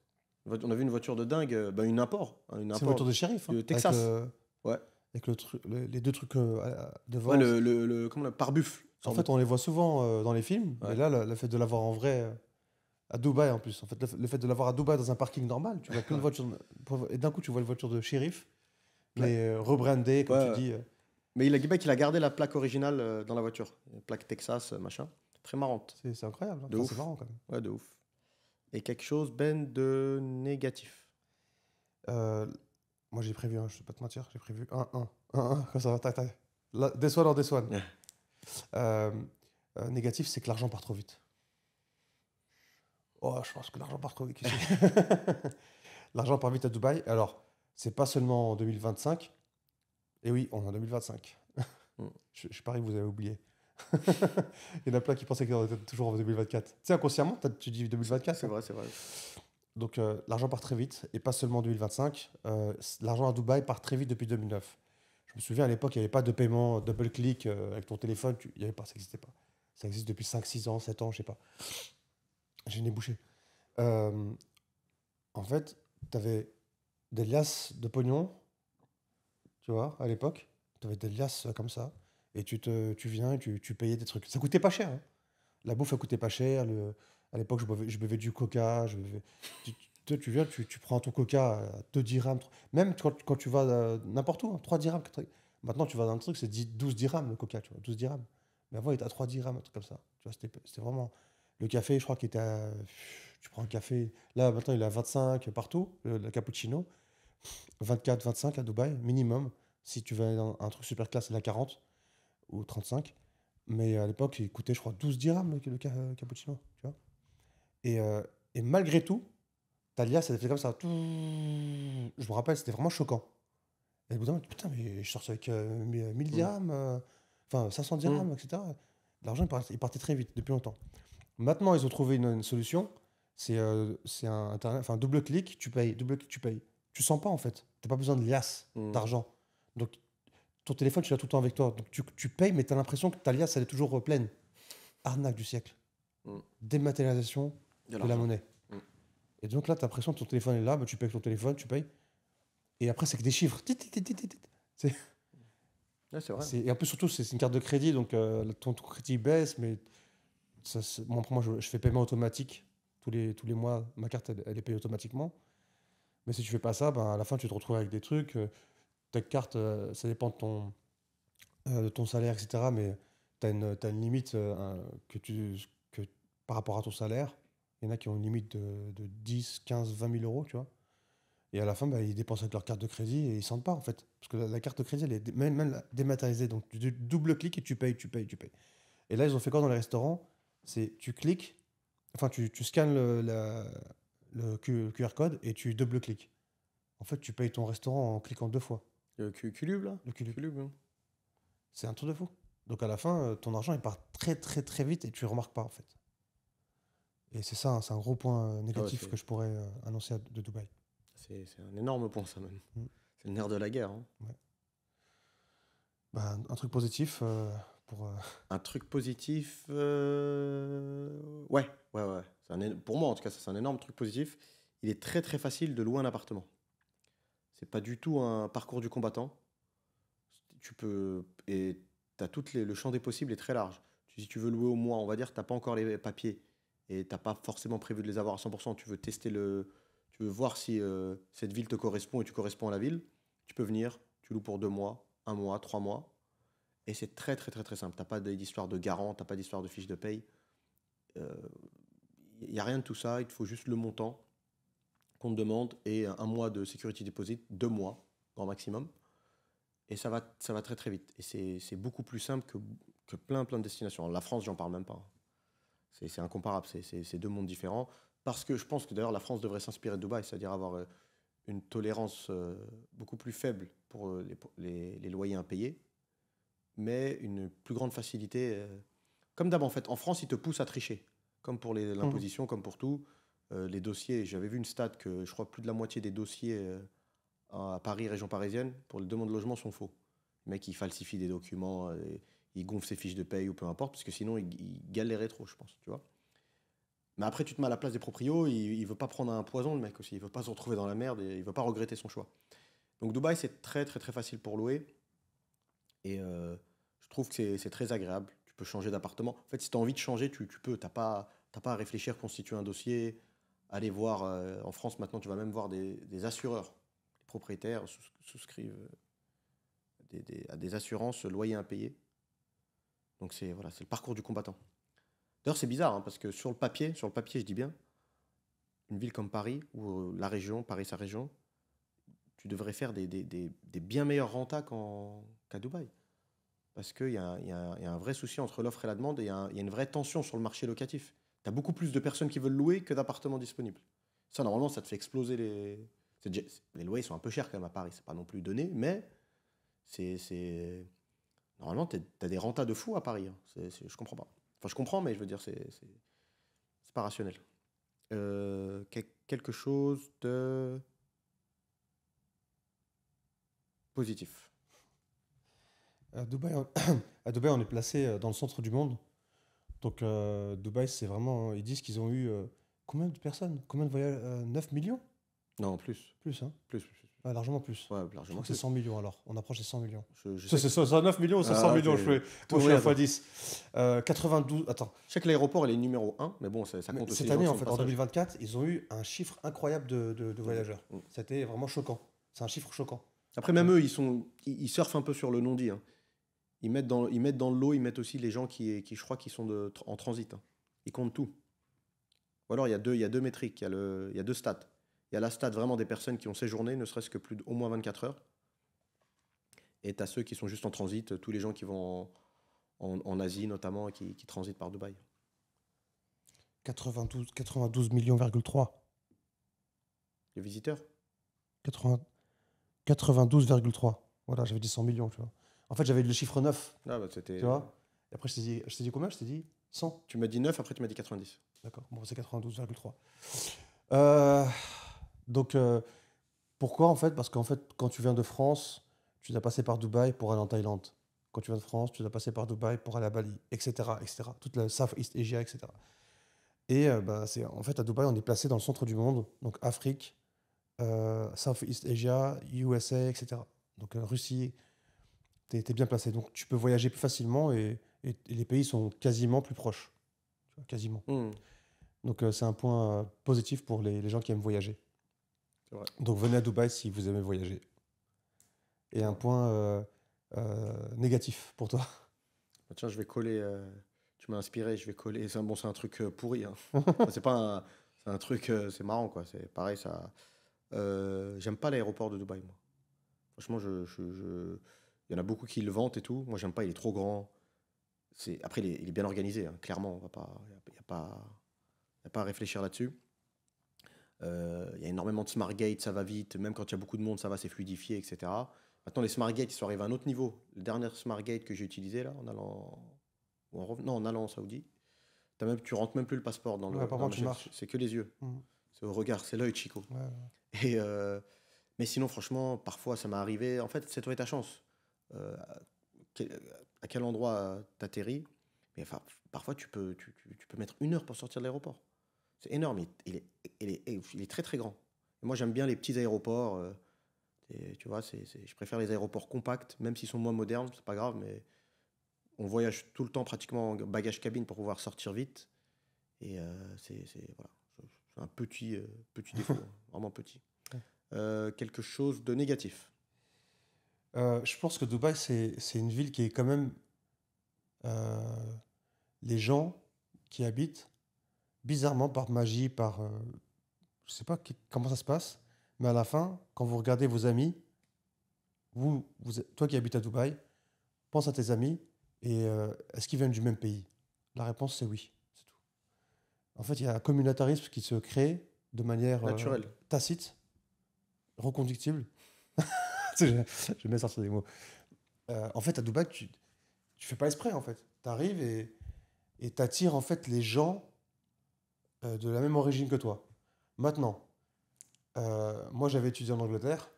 On a vu une voiture de dingue, une import. Une C'est une voiture import de shérif, hein, de Texas. Ouais. avec les deux trucs Ouais, devant. comment le pare-buffle. En fait, on les voit souvent dans les films, mais Ouais. là, le fait de l'avoir en vrai à Dubaï en plus, en fait, le fait de l'avoir à Dubaï dans un parking normal, tu vois plein de voitures, et d'un coup, tu vois une voiture de shérif, mais rebrandée, comme Ouais, tu ouais. dis. Mais il a gardé la plaque originale dans la voiture. Une plaque Texas, machin. Très marrante. C'est incroyable, hein. De Enfin, ouf. c'est marrant quand même. Ouais, de ouf. Et quelque chose, Ben, de négatif. Euh, Moi, j'ai prévu, je vais pas te mentir, j'ai prévu un, comme ça, tac, tac. Là, this one or this one. Ouais. Euh, Négatif, c'est que l'argent part trop vite. Oh, je pense que l'argent part trop vite ici. L'argent part vite à Dubaï. Alors, c'est pas seulement en 2025. Et oui, on est en 2025. Mm. Je parie que vous avez oublié. Il y en a plein qui pensaient qu'on était toujours en 2024. Tu sais, inconsciemment, tu dis 2024. C'est hein. vrai, c'est vrai. Donc, l'argent part très vite, et pas seulement en 2025. L'argent à Dubaï part très vite depuis 2009. Je me souviens, à l'époque, il n'y avait pas de paiement double-click avec ton téléphone. Il n'y avait pas, ça n'existait pas. Ça existe depuis 5, 6 ans, 7 ans, je sais pas. J'ai le nez bouché. Euh, En fait, tu avais des liasses de pognon, tu vois, à l'époque. Tu avais des liasses comme ça. Et tu viens et tu payais des trucs. Ça coûtait pas cher, hein. La bouffe, elle coûtait pas cher. À l'époque, je buvais du coca. Tu viens, tu prends ton coca à 2 dirhams. Même quand tu vas n'importe où, hein, 3 dirhams. Maintenant, tu vas dans le truc, c'est 12 dirhams le coca, tu vois, 12 dirhams. Mais avant, il était à 3 dirhams, un truc comme ça. Tu vois, c'était vraiment. Le café, je crois qu'il était à. Tu prends un café. Là, maintenant, il est à 25 partout, le cappuccino. 24, 25 à Dubaï, minimum. Si tu veux dans un truc super classe, c'est la 40 ou 35. Mais à l'époque, il coûtait, je crois, 12 dirhams le cappuccino. Tu vois. Et malgré tout, Talia, ça fait comme ça. Je me rappelle, c'était vraiment choquant. Et au bout d'un moment, putain, mais je sortais avec 1000 Mm. dirhams, enfin 500 Mm. dirhams, etc. L'argent, il partait très vite, depuis longtemps. Maintenant, ils ont trouvé une solution. C'est un internet, enfin double clic, tu payes, double clic, tu payes. Tu sens pas en fait. Tu n'as pas besoin de liasse Mm. d'argent. Donc ton téléphone, tu l'as tout le temps avec toi. Donc tu payes, mais tu as l'impression que ta liasse, elle est toujours pleine. Arnaque du siècle. Mm. Dématérialisation De de la l'argent. monnaie. Mm. Et donc là, tu as l'impression que ton téléphone est là, bah, tu payes avec ton téléphone, tu payes. Et après, c'est que des chiffres. Tit, tit, tit, tit, tit. C'est, Ouais, c'est vrai. et en plus, surtout, c'est une carte de crédit, donc ton crédit baisse, mais moi, pour moi, je fais paiement automatique. Tous les mois, ma carte, elle est payée automatiquement. Mais si tu fais pas ça, ben, à la fin, tu te retrouves avec des trucs. Ta carte, ça dépend de ton salaire, etc. Mais t'as une limite que, par rapport à ton salaire. Il y en a qui ont une limite de 10, 15, 20 000 euros, tu vois. Et à la fin, bah, ils dépensent avec leur carte de crédit et ils sentent pas, en fait. Parce que la carte de crédit, elle est même dématérialisée. Donc, tu double cliques et tu payes, tu payes, tu payes. Et là, ils ont fait quoi dans les restaurants? C'est tu cliques, enfin, tu scannes le QR code et tu double cliques. En fait, tu payes ton restaurant en cliquant 2 fois. Le Culube, là. Le Culube. Culube, hein. C'est un truc de fou. Donc, à la fin, ton argent, il part très, très, très vite et tu ne remarques pas, en fait. Et c'est ça, hein, c'est un gros point Ah ouais, négatif que je pourrais annoncer de Dubaï. c'est un énorme point, ça, même. Mm. C'est le nerf de la guerre, hein. Ouais. Bah, un truc positif pour. Un truc positif. Ouais, ouais, ouais. Pour moi, en tout cas, ça, c'est un énorme truc positif. Il est très, très facile de louer un appartement. C'est pas du tout un parcours du combattant. Tu peux. Et le champ des possibles est très large. Si tu veux louer au mois, on va dire, tu n'as pas encore les papiers et tu n'as pas forcément prévu de les avoir à 100%. Tu veux tester Tu veux voir si cette ville te correspond et tu corresponds à la ville. Tu peux venir, tu loues pour 2 mois, 1 mois, 3 mois. Et c'est très, très, très, très simple. Tu n'as pas d'histoire de garant, tu n'as pas d'histoire de fiche de paye. Il n'y a rien de tout ça. Il te faut juste le montant qu'on te demande et 1 mois de security deposit, 2 mois, grand maximum. Et ça va très très vite. Et c'est beaucoup plus simple que plein plein de destinations. La France, j'en parle même pas. C'est incomparable. C'est deux mondes différents. Parce que je pense que d'ailleurs la France devrait s'inspirer de Dubaï, c'est-à-dire avoir une tolérance beaucoup plus faible pour les loyers impayés, mais une plus grande facilité. Comme d'hab en fait, en France, ils te poussent à tricher. Comme pour Mhm. l'imposition, comme pour tout. Les dossiers, j'avais vu une stat que je crois plus de la moitié des dossiers à Paris, région parisienne, pour les demandes de logement sont faux. Les mecs, ils falsifient des documents, il gonfle ses fiches de paye ou peu importe, parce que sinon, il galérait trop, je pense, tu vois. Mais après, tu te mets à la place des proprios, il veut pas prendre un poison, le mec aussi. Il veut pas se retrouver dans la merde et il veut pas regretter son choix. Donc Dubaï, c'est très très très facile pour louer. Et je trouve que c'est très agréable. Tu peux changer d'appartement. En fait, si tu as envie de changer, tu peux. T'as pas à réfléchir, constituer un dossier, aller voir. En France, maintenant, tu vas même voir des assureurs. Les propriétaires souscrivent à des assurances loyer impayé. Donc c'est voilà, c'est le parcours du combattant. D'ailleurs, c'est bizarre, hein, parce que sur le papier, je dis bien, une ville comme Paris, ou la région, Paris, sa région, tu devrais faire des bien meilleurs rentas qu'à Dubaï. Parce qu'il y a un vrai souci entre l'offre et la demande et il y a une vraie tension sur le marché locatif. Tu as beaucoup plus de personnes qui veulent louer que d'appartements disponibles. Ça, normalement, ça te fait exploser les loyers sont un peu chers quand même à Paris, c'est pas non plus donné, mais normalement, tu as des rentas de fou à Paris, hein. Je comprends pas. Enfin, je comprends, mais je veux dire, c'est pas rationnel. Quelque chose de positif. À Dubaï, à Dubaï, on est placé dans le centre du monde. Donc, Dubaï, c'est vraiment. Ils disent qu'ils ont eu combien de personnes? Combien de voyages? 9 millions? Non, plus. Plus, hein? Plus. Ouais, largement plus. Ouais, Je largement crois que c'est plus. 100 millions alors. On approche des 100 millions. Je C'est sais que... ça, 9 millions ou c'est 100 Ah, millions? tout Moi, je suis à vrai, x10. 92. Attends. Je sais que l'aéroport, il est numéro un, mais bon, ça Mais compte aussi cette les gens année, qui en sont de fait, en passage. 2024, ils ont eu un chiffre incroyable de voyageurs. Mm. C'était vraiment choquant. C'est un chiffre choquant. Après, même eux, ils surfent un peu sur le non-dit, hein. Ils mettent dans le lot, ils mettent aussi les gens je crois, qui sont en transit, hein. Ils comptent tout. Ou alors, il y a deux métriques, il y a deux stats. Il y a la stat vraiment des personnes qui ont séjourné, ne serait-ce que au moins 24 heures. Et tu as ceux qui sont juste en transit, tous les gens qui vont en Asie notamment, et qui transitent par Dubaï. 92 millions,3. Les visiteurs? 80 92,3. Voilà, j'avais dit 100 millions, tu vois. En fait, j'avais le chiffre 9, Ah, bah, tu vois. Et après, je t'ai dit combien? Je t'ai dit 100. Tu m'as dit 9, après tu m'as dit 90. D'accord, bon, c'est 92,3. Donc, pourquoi en fait? Parce qu'en fait, quand tu viens de France, tu dois passer par Dubaï pour aller en Thaïlande. Quand tu viens de France, tu dois passer par Dubaï pour aller à Bali, etc., etc. Toute la Southeast Asia, etc. Et en fait, à Dubaï, on est placé dans le centre du monde, donc Afrique, Southeast Asia, USA, etc. Donc, Russie, t'es bien placé. Donc, tu peux voyager plus facilement et les pays sont quasiment plus proches. Tu vois, quasiment. Hmm, Donc, c'est un point positif pour les gens qui aiment voyager. c'est vrai. Donc, venez à Dubaï si vous aimez voyager. Et un Ouais. point négatif pour toi. Bah, tiens, je vais coller. Tu m'as inspiré, je vais coller. C'est un truc pourri, hein. Enfin, c'est un truc, c'est marrant, quoi. C'est pareil, ça. J'aime pas l'aéroport de Dubaï, moi. Franchement, il y en a beaucoup qui le vantent et tout. Moi, j'aime pas, il est trop grand. Après, il est bien organisé, hein, clairement. Il n'y a pas, y a pas à réfléchir là-dessus. Il y a énormément de smart gates, ça va vite. Même quand il y a beaucoup de monde, ça va, c'est fluidifié, etc. Maintenant, les smart gates, ils sont arrivés à un autre niveau. Le dernier smart gate que j'ai utilisé, là, en allant, non, en allant en Saoudi, tu rentres même plus le passeport dans Ouais, par la contre, tu machine. marches. C'est que les yeux. Mhm. C'est au regard, c'est l'œil, Chico. Ouais, ouais. Et, mais sinon, franchement, parfois, ça m'est arrivé. En fait, c'est toi et ta chance. À quel endroit t'atterris. Mais enfin, parfois, tu peux mettre 1 heure pour sortir de l'aéroport. C'est énorme. Il est très, très grand. Et moi, j'aime bien les petits aéroports. Tu vois, je préfère les aéroports compacts, même s'ils sont moins modernes, c'est pas grave, mais on voyage tout le temps pratiquement en bagage cabine pour pouvoir sortir vite. Et voilà, c'est un petit défaut, hein, vraiment petit. Quelque chose de négatif. Je pense que Dubaï, c'est une ville qui est quand même. euh, les gens qui y habitent, bizarrement, par magie, je sais pas comment ça se passe, mais à la fin, quand vous regardez vos amis, toi qui habites à Dubaï, pense à tes amis et est-ce qu'ils viennent du même pays? La réponse, c'est oui. C'est tout. En fait, il y a un communautarisme qui se crée de manière Naturel. tacite, reconductible. Tu sais, je vais sortir des mots. En fait, à Dubaï, tu fais pas exprès, en fait. Tu arrives et t'attires, en fait, les gens de la même origine que toi. Maintenant, moi, j'avais étudié en Angleterre.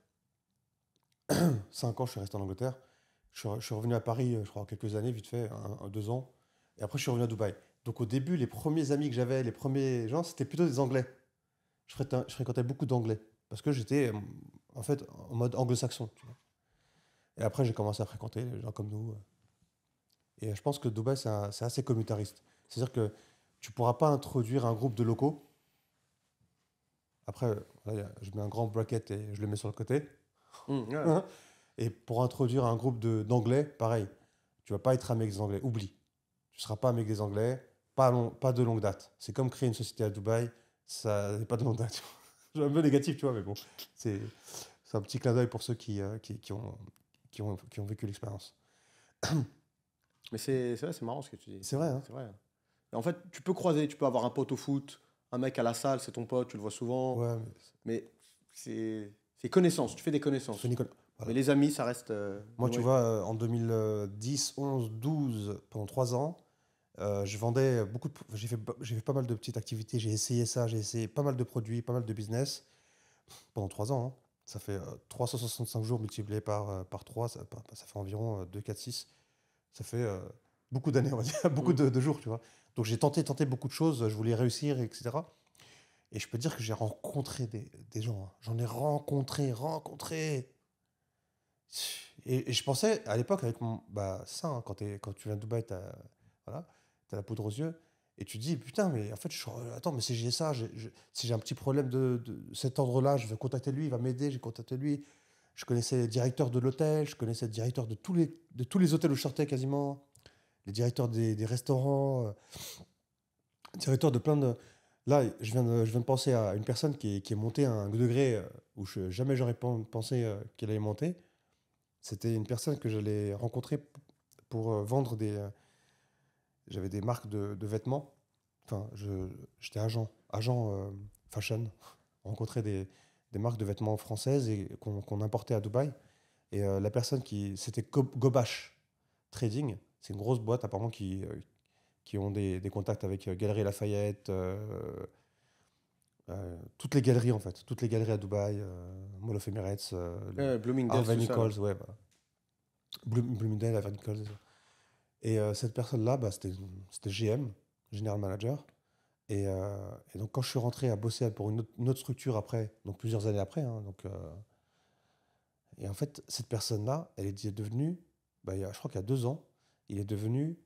5 ans, je suis resté en Angleterre. je suis revenu à Paris, je crois, quelques années, vite fait, 2 ans. Et après, je suis revenu à Dubaï. Donc, au début, les premiers amis que j'avais, les premiers gens, c'était plutôt des Anglais. Je fréquentais beaucoup d'Anglais. Parce que j'étais, en fait, en mode anglo-saxon. Tu vois. Et après, j'ai commencé à fréquenter les gens comme nous. Et je pense que Dubaï, c'est assez communautariste. C'est-à-dire que tu ne pourras pas introduire un groupe de locaux. Après, là, je mets un grand bracket et je le mets sur le côté. Ouais. Et pour introduire un groupe d'anglais, pareil. Tu vas pas être un mec des Anglais. Oublie. Tu seras pas un mec des Anglais. Pas de longue date. C'est comme créer une société à Dubaï. Ça n'est pas de longue date. Je suis un peu négatif, tu vois, mais bon. C'est c'est un petit clin d'œil pour ceux qui ont vécu l'expérience. Mais c'est vrai, c'est marrant ce que tu dis. C'est vrai, hein? C'est vrai. Et en fait, tu peux croiser, tu peux avoir un pote au foot, un mec à la salle, c'est ton pote, tu le vois souvent. Ouais, Mais c'est connaissance, tu fais des c'est connaissances. Nicolas. Mais Voilà. les amis, ça reste. Moi, tu ouais. vois, en 2010, 11, 12, pendant 3 ans, je vendais beaucoup de. J'ai fait pas mal de petites activités. J'ai essayé ça, j'ai essayé pas mal de produits, pas mal de business pendant 3 ans. Hein. Ça fait 365 jours multiplié par 3, ça fait environ 2, 4, 6. Ça fait beaucoup d'années, on va dire, beaucoup Mm. de jours, tu vois. Donc j'ai tenté beaucoup de choses, je voulais réussir, etc. Et je peux te dire que j'ai rencontré des gens. Hein. J'en ai rencontré. Et je pensais, à l'époque, avec mon. Bah, ça, hein, quand tu viens de Dubaï, voilà, t'as la poudre aux yeux. Et tu te dis, putain, mais en fait, attends, mais si j'ai ça, si j'ai un petit problème de cet ordre-là, je vais contacter lui, il va m'aider, j'ai contacté lui. Je connaissais le directeur de l'hôtel, je connaissais le directeur de tous les hôtels où je sortais quasiment, les directeurs des restaurants, directeur de plein de. Là, je viens de penser à une personne qui est montée à un degré où jamais j'aurais pensé qu'elle allait monter. C'était une personne que j'allais rencontrer pour vendre des. J'avais des marques de vêtements. Enfin, j'étais agent fashion. On rencontrait des marques de vêtements françaises et qu'on importait à Dubaï. Et la personne c'était Gobash Trading. C'est une grosse boîte apparemment qui ont des contacts avec Galeries Lafayette, toutes les galeries en fait, toutes les galeries à Dubaï, Mall of Emirates, Bloomingdale's, Harvey tout ça. Là. Nichols, ouais, bah, Bloomingdale, Harvey Nichols. Et ça. Et cette personne-là, bah, c'était GM, General Manager. Et donc quand je suis rentré à bosser pour une autre structure après, donc plusieurs années après, hein, et en fait, cette personne-là, elle est devenue, bah, je crois qu'il y a 2 ans, il est devenu,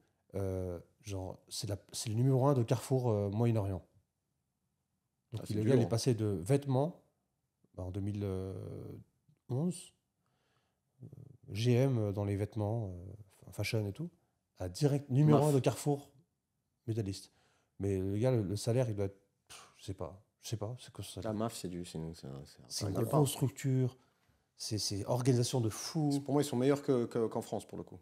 genre, c'est le numéro 1 de Carrefour Moyen-Orient. Ah, Donc c'est le du gars, il est lourd. passé de vêtements, bah, en 2011, GM dans les vêtements, fashion et tout, à direct numéro 1 de Maf. Carrefour, médailliste. Mais le gars, le salaire, il doit être, je sais pas, c'est quoi ce La salaire? MAF, c'est C'est un une gagne-pain. grosse structure, c'est organisation de fou. Pour moi, ils sont meilleurs qu'en France, pour le coup.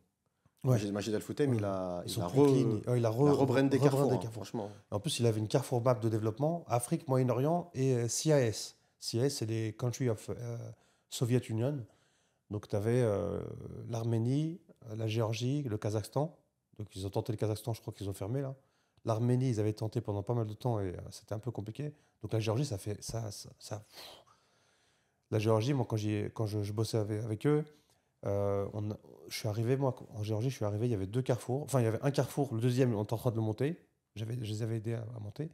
Ouais, Majid Al Foutem, ouais. Ils sont plus clean. Il a il a rebrandé Carrefour, rebrandé hein, Carrefour. franchement. En plus, il avait une Carrefour map de développement, Afrique, Moyen-Orient et CIS. CIS, c'est les Country of Soviet Union. Donc, tu avais l'Arménie, la Géorgie, le Kazakhstan. Donc, ils ont tenté le Kazakhstan, je crois qu'ils ont fermé là. L'Arménie, ils avaient tenté pendant pas mal de temps et c'était un peu compliqué. Donc, la Géorgie, ça fait ça. La Géorgie, moi, quand je bossais avec eux, je suis arrivé, moi, en Géorgie, je suis arrivé, il y avait 2 carrefours. Enfin, il y avait un carrefour, le deuxième, on était en train de le monter. Je les avais aidés à monter.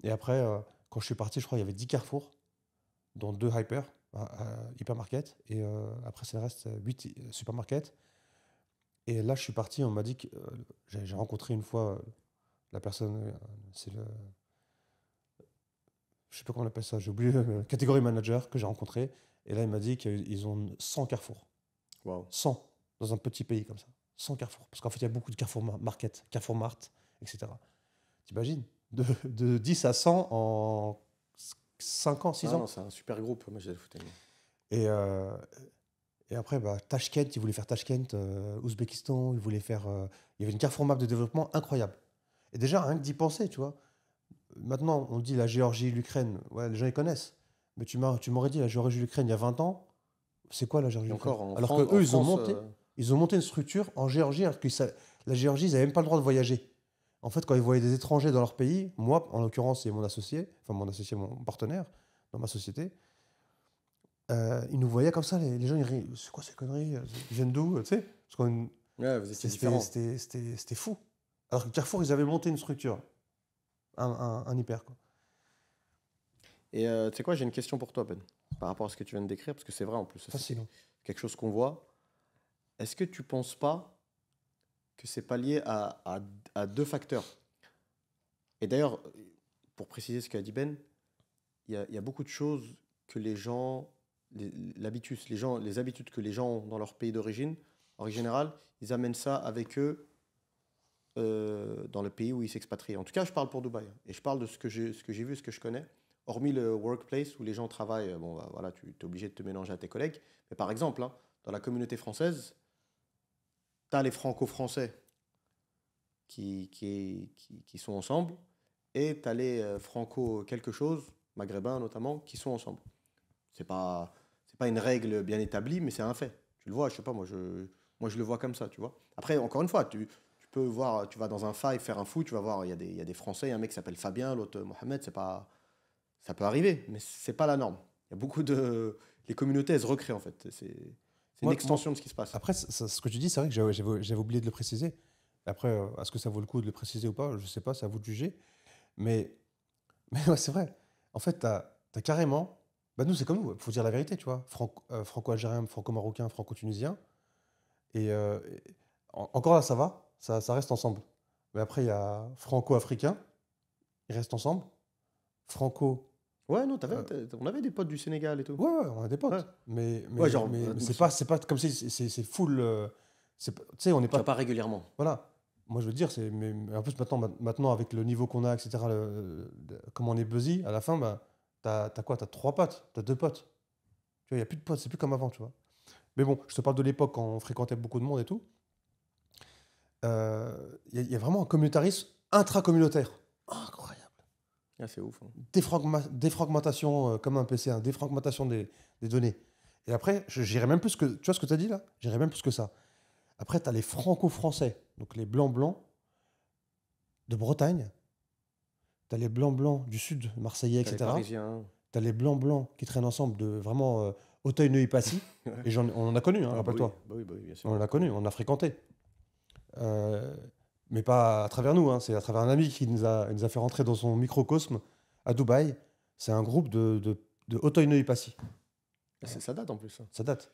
Et après, quand je suis parti, je crois qu'il y avait 10 carrefours, dont 2 hypermarkets. Et après, c'est le reste, 8 supermarkets. Et là, je suis parti, on m'a dit que j'ai rencontré une fois la personne, c'est le. Je sais pas comment on appelle ça, j'ai oublié, le catégorie manager que j'ai rencontré. Et là, il m'a dit qu'ils ont 100 carrefours. Waouh. 100 dans un petit pays comme ça. 100 carrefours. Parce qu'en fait, il y a beaucoup de Carrefour Market, Carrefour Mart, etc. T'imagines de 10 à 100 en 5 ans, 6 Ah ans. non, c'est un super groupe, Majid Al Foutem. Et, euh, et après, bah, Tashkent, ils voulaient faire Tashkent, Ouzbékistan, ils voulaient faire. Il y avait une Carrefour Map de développement incroyable. Et déjà, rien que d'y penser, tu vois. Maintenant, on dit la Géorgie, l'Ukraine. Ouais, les gens, ils connaissent. Mais tu m'aurais dit la Géorgie, l'Ukraine il y a 20 ans. C'est quoi la Géorgie, Et l'Ukraine? encore, Alors que en eux, France, ils ont monté une structure en Géorgie, alors que la Géorgie, ils n'avaient même pas le droit de voyager. En fait, quand ils voyaient des étrangers dans leur pays, moi, en l'occurrence, c'est mon partenaire dans ma société, ils nous voyaient comme ça, les gens, ils rient, c'est quoi ces conneries? Ils viennent d'où? Tu sais? Parce qu'on- Ouais, vous étiez c'était différents. c'était fou. Alors que Carrefour, ils avaient monté une structure, un hyper, quoi. Et tu sais quoi, j'ai une question pour toi, Ben, par rapport à ce que tu viens de décrire, parce que c'est vrai en plus, ça, c'est Facile. Hein. quelque chose qu'on voit. Est-ce que tu penses pas que c'est pas lié à deux facteurs? Et d'ailleurs, pour préciser ce qu'a dit Ben, il y a beaucoup de choses que les gens, les habitudes que les gens ont dans leur pays d'origine, en règle générale, ils amènent ça avec eux dans le pays où ils s'expatrient. En tout cas, je parle pour Dubaï. Et je parle de ce que j'ai vu, ce que je connais. Hormis le workplace où les gens travaillent, bon, bah, voilà, tu es obligé de te mélanger à tes collègues. Mais par exemple, hein, dans la communauté française, tu as les franco-français qui sont ensemble et tu as les franco quelque chose, maghrébins notamment, qui sont ensemble. C'est pas une règle bien établie, mais c'est un fait. Tu le vois, je sais pas, moi je le vois comme ça, tu vois. Après, encore une fois, tu peux voir, tu vas dans un five faire un foot, tu vas voir, il y a des Français, il y a un mec qui s'appelle Fabien, l'autre Mohamed, c'est pas, ça peut arriver, mais c'est pas la norme. Il y a beaucoup de, les communautés, elles se recréent en fait. C'est une Moi, extension de ce qui se passe. après, ce que tu dis, c'est vrai que j'avais oublié de le préciser. Après, est-ce que ça vaut le coup de le préciser ou pas? Je sais pas, c'est à vous de juger. Mais, mais ouais, c'est vrai. En fait, t'as carrément. Bah nous, c'est comme nous, il faut dire la vérité, tu vois. Franco-algérien, franco-marocain, franco-tunisien. Et encore là, ça va, ça reste ensemble. Mais après, il y a franco-africain, ils restent ensemble. Franco. Ouais, non, euh, on avait des potes du Sénégal et tout. ouais, on a des Ouais, potes. Mais, ouais mais, genre, mais, mais c'est pas comme si c'est full. Tu sais, on n'est tu vas pas. pas régulièrement. Voilà. Moi, je veux dire, mais en plus, maintenant, avec le niveau qu'on a, etc., comme on est busy, à la fin, bah, t'as quoi? T'as trois potes, t'as deux potes. Tu vois, il n'y a plus de potes, c'est plus comme avant, tu vois. Mais bon, je te parle de l'époque quand on fréquentait beaucoup de monde et tout. Il y a vraiment un communautarisme intracommunautaire. Incroyable. Ah, c'est ouf. Hein. Défragmentation, comme un PC, hein, défragmentation des données. Et après, j'irais même plus que. Tu vois ce que tu as dit là? J'irais même plus que ça. Après, tu as les franco-français, donc les blancs-blancs de Bretagne. Tu as les blancs-blancs du sud, marseillais, T'as les etc. Parisiens. Tu as les blancs-blancs qui traînent ensemble de vraiment Auteuil-Neuilly-Passy. Et on en a connu, hein, Ah, rappelle-toi. bah oui, bien sûr. On en a connu, on en a fréquenté. Euh, mais pas à travers nous, hein, c'est à travers un ami qui il nous a fait rentrer dans son microcosme à Dubaï. C'est un groupe de Auteuil-Neuilly-Passy. Ça date en plus. Hein. Ça date.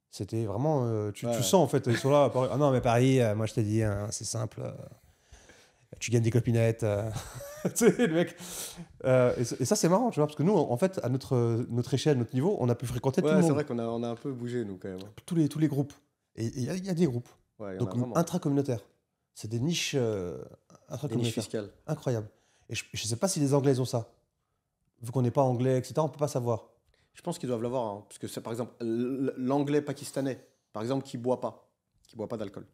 C'était vraiment. Tu Ouais. sens en fait, ils sont là. Ah non, mais Paris, moi je t'ai dit, hein, c'est simple. Tu gagnes des copinettes. Tu sais, le mec. Et ça, c'est marrant, tu vois, parce que nous, en fait, à notre échelle, notre niveau, on a pu fréquenter tout le Ouais, c'est monde, vrai on a un peu bougé, nous, quand même. Hein. tous les groupes. Et il y a des groupes. Ouais, il y en a Donc, vraiment. intracommunautaires. C'est des niches Des niches intracommunautaires. fiscales. Incroyable. Et je ne sais pas si les Anglais ont ça. Vu qu'on n'est pas anglais, etc., on ne peut pas savoir. Je pense qu'ils doivent l'avoir. Hein, parce que c'est, par exemple, l'anglais pakistanais, par exemple, qui boit pas d'alcool,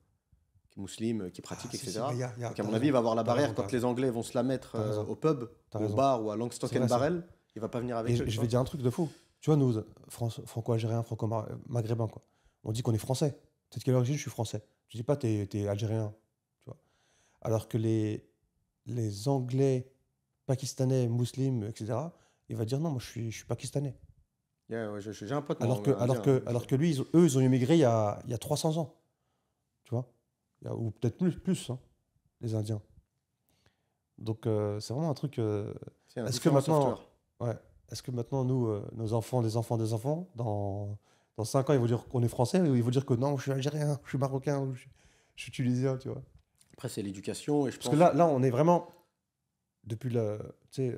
qui est musulman, qui pratique, Si, si, etc. mais Donc, à t'as mon raison. avis, il va avoir la T'as barrière raison, quand les Anglais vont se la mettre T'as raison. au pub, T'as au raison. bar ou à Langstock C'est vrai, ça. Barrel. Il va pas venir avec Et eux. tu je vois. vais dire un truc de fou. Tu vois, nous, franco-algériens, franco-maghrébins, quoi. On dit qu'on est français. Peut-être qu'à l'origine, je suis français. Je dis pas t'es algérien, tu vois. Alors que les Anglais, Pakistanais, musulmans, etc., il va dire non, moi je suis pakistanais. Yeah, ouais, j'ai un pote, moi, Alors que, alors indien, que, hein, alors que lui, eux, ils ont immigré il y a 300 ans, tu vois. Ou peut-être plus hein, les Indiens. Donc c'est vraiment un truc. c'est un Est-ce que différent maintenant, software. ouais, est-ce que maintenant nous, nos enfants, des enfants, dans 5 ans, ils vont dire qu'on est français ou ils vont dire que non, je suis algérien, je suis marocain, ou je suis tunisien, tu vois. Après, c'est l'éducation et je Parce que pense. là, on est vraiment depuis le, tu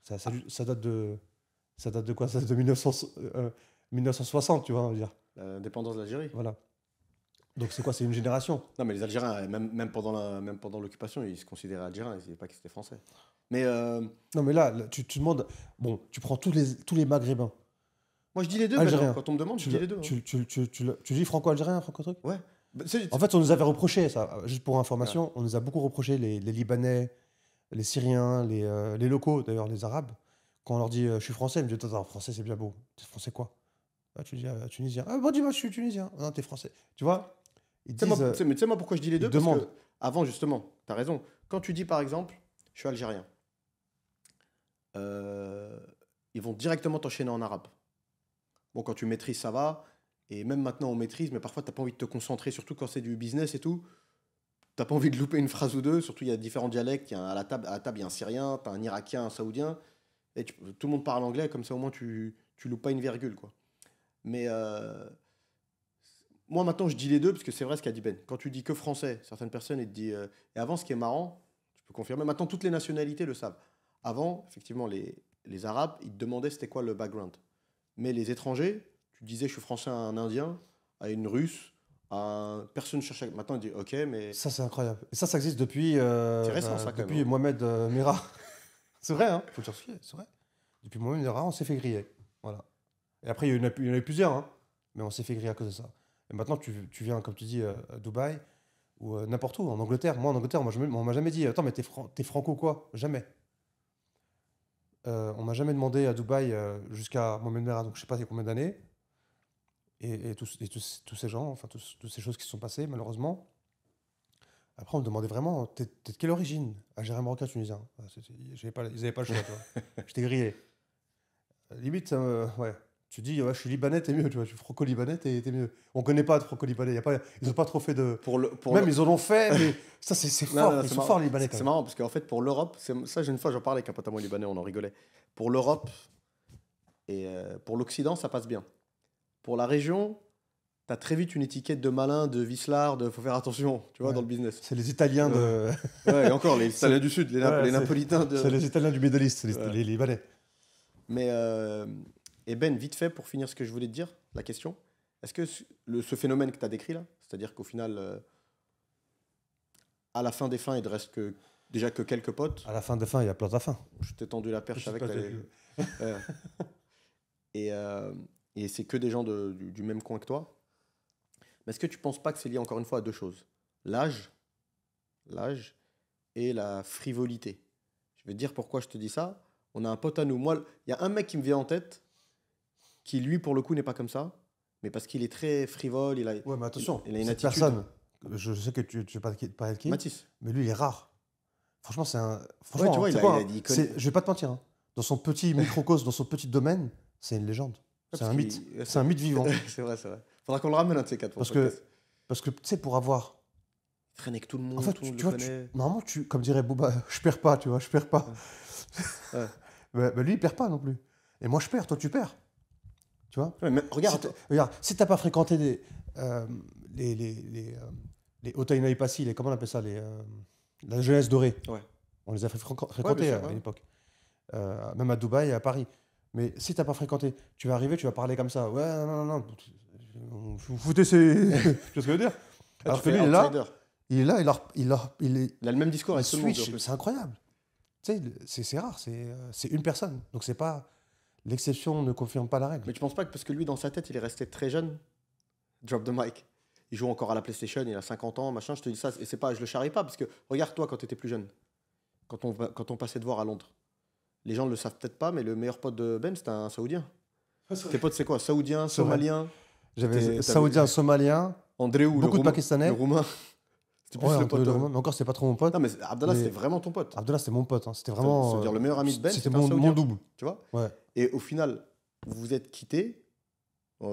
sais, ça date de quoi? Ça date de 1960, tu vois, on va dire. L'indépendance de l'Algérie. Voilà. Donc c'est quoi? C'est une génération. Non, mais les Algériens, même pendant l'occupation, ils se considéraient algériens, ils ne disaient pas qu'ils étaient français. Mais Non, mais là, tu demandes, bon, tu prends tous les Maghrébins, moi, je dis les deux, algériens. quand on me demande, je Tu, dis le- les deux. Hein. tu dis franco-algérien, franco-truc? Ouais. Bah, En fait, on nous avait reproché, ça, juste pour information, on nous a beaucoup reproché, les Libanais, les Syriens, les locaux, d'ailleurs, les Arabes. Quand on leur dit je suis français, ils me disent attends, français, c'est bien beau. T'es français quoi? Ah, tu dis tunisien. Ah, bon, dis-moi, je suis tunisien. Ah, non, t'es français. Tu vois? Ils Tu sais, moi, disent, mais tu sais, moi, pourquoi je dis les ils deux? Parce demandent. que, avant, justement, tu as raison. Quand tu dis, par exemple, je suis algérien, euh, ils vont directement t'enchaîner en arabe. Bon, quand tu maîtrises, ça va. Et même maintenant, on maîtrise, mais parfois, tu n'as pas envie de te concentrer, surtout quand c'est du business et tout. Tu n'as pas envie de louper une phrase ou deux, surtout il y a différents dialectes. À la table, il y a un Syrien, tu as un Irakien, un Saoudien. Et tout le monde parle anglais, comme ça au moins tu loupes pas une virgule, quoi. Mais moi maintenant je dis les deux, parce que c'est vrai ce qu'a dit Ben. Quand tu dis que français, certaines personnes, ils te disent... Et avant, ce qui est marrant, tu peux confirmer, maintenant toutes les nationalités le savent. Avant, effectivement, les Arabes, ils te demandaient c'était quoi le background. Mais les étrangers, tu disais je suis français à un Indien, à une Russe, personne ne cherchait. Maintenant, ils disent ok, mais Ça, c'est incroyable. Et ça existe depuis, c'est récent ça quand depuis même, hein. Mohamed Merah. C'est vrai, hein, faut le certifier, c'est vrai. Depuis Mohamed Merah, on s'est fait griller. Voilà. Et après, il y en a eu plusieurs, hein, mais on s'est fait griller à cause de ça. Et maintenant, tu viens, comme tu dis, à Dubaï ou n'importe où, en Angleterre. Moi, en Angleterre, on m'a jamais dit, attends, mais t'es franco quoi? Jamais. On m'a jamais demandé à Dubaï jusqu'à Mohamed Merah, donc je sais pas il y a combien d'années. Et tous ces gens, enfin, toutes ces choses qui se sont passées, malheureusement. Après, on me demandait vraiment, t'es de quelle origine? Algérien, marocain, tunisien. Ils n'avaient pas le choix, tu vois. J'étais grillé. Limite, ouais. Tu dis, ouais, je suis libanais, t'es mieux, tu vois. Je suis franco-libanais, t'es mieux. On connaît pas de franco-libanais. Ils ont pas trop fait de. Même ils en ont fait, mais ça, c'est Non, fort. non, Ils c'est sont marrant. forts, les Libanais, quand C'est même. marrant parce qu'en fait, pour l'Europe, ça, une fois, j'en parlais avec un pote à moi libanais, on en rigolait. Pour l'Europe et pour l'Occident, ça passe bien. Pour la région, tu as très vite une étiquette de malin, de vicelard, de faut faire attention, tu vois, Ouais. dans le business. C'est les Italiens de. Ouais, et encore, les C'est- Italiens du Sud, Ouais, les Napolitains de. c'est les Italiens du Middle East, Ouais. les Libanais. Mais, et Ben, vite fait, pour finir ce que je voulais te dire, la question, est-ce que ce phénomène que tu as décrit là, c'est-à-dire qu'au final, à la fin des fins, il ne reste déjà que quelques potes, À la fin de fin, il y a plein de fin. je t'ai tendu la perche avec. Je sais pas, Ouais. Et, euh, et c'est que des gens du même coin que toi. Mais est-ce que tu ne penses pas que c'est lié encore une fois à deux choses? L'âge et la frivolité. Je vais te dire pourquoi je te dis ça. On a un pote à nous. Moi, il y a un mec qui me vient en tête qui, lui, pour le coup, n'est pas comme ça. Mais parce qu'il est très frivole, Ouais, mais attention, il a une cette attitude. personne, je sais que tu ne sais pas de qui, Matisse. mais lui, il est rare. Franchement, Ouais, franchement, tu vois, tu sais il a quoi, dit. je vais pas te mentir, hein. Dans son petit microcosme, dans son petit domaine, c'est une légende. C'est un mythe. C'est un mythe vivant. C'est vrai, c'est vrai. Faudra qu'on le ramène un de ces quatre. Parce que tu sais, pour avoir. Il traîne avec tout le monde, En fait, tout le monde tu le vois, connaît. normalement, comme dirait Booba, je perds pas, tu vois, je perds pas. Ouais. Mais lui, il perd pas non plus. Et moi, je perds, toi, tu perds. Tu vois? Ouais, mais regarde, Regarde, si t'as pas fréquenté les Hautaïna Passi, comment on appelle ça, la jeunesse dorée. Ouais. On les a fait Ouais, fréquenter bien sûr, à ouais. l'époque. Même à Dubaï et à Paris. Mais si t'as pas fréquenté, tu vas arriver, tu vas parler comme ça. Ouais, non. Vous foutez ces. Tu vois ce que je veux dire? tu Alors que fais lui, il est là, outsider. il est, Il a le même discours il avec tout le monde. switch, en plus. c'est incroyable. Tu sais, c'est rare, c'est une personne. Donc c'est pas. L'exception ne confirme pas la règle. Mais tu penses pas que parce que lui, dans sa tête, il est resté très jeune, drop the mic. Il joue encore à la PlayStation, il a 50 ans, machin. Je te dis ça, et c'est pas, je le charrie pas, parce que regarde-toi quand tu étais plus jeune, quand on passait de voir à Londres. Les gens ne le savent peut-être pas, mais le meilleur pote de Ben, c'était un Saoudien. Tes potes, c'est quoi? Saoudien, C'est vrai. Somalien, J'avais Saoudien, Somalien, Andréou, beaucoup de Pakistanais. le Roumain. C'était plus Ouais, le un peu pote. de Romain, mais encore, c'était pas trop mon pote. Non, mais Abdallah, Mais- c'était vraiment ton pote. Abdallah, c'était mon pote, hein. C'était vraiment. C'est-à-dire le meilleur ami de Ben, c'était c'était un mon Saoudien. double. Tu vois? Ouais. Et au final, vous vous êtes quittés. Il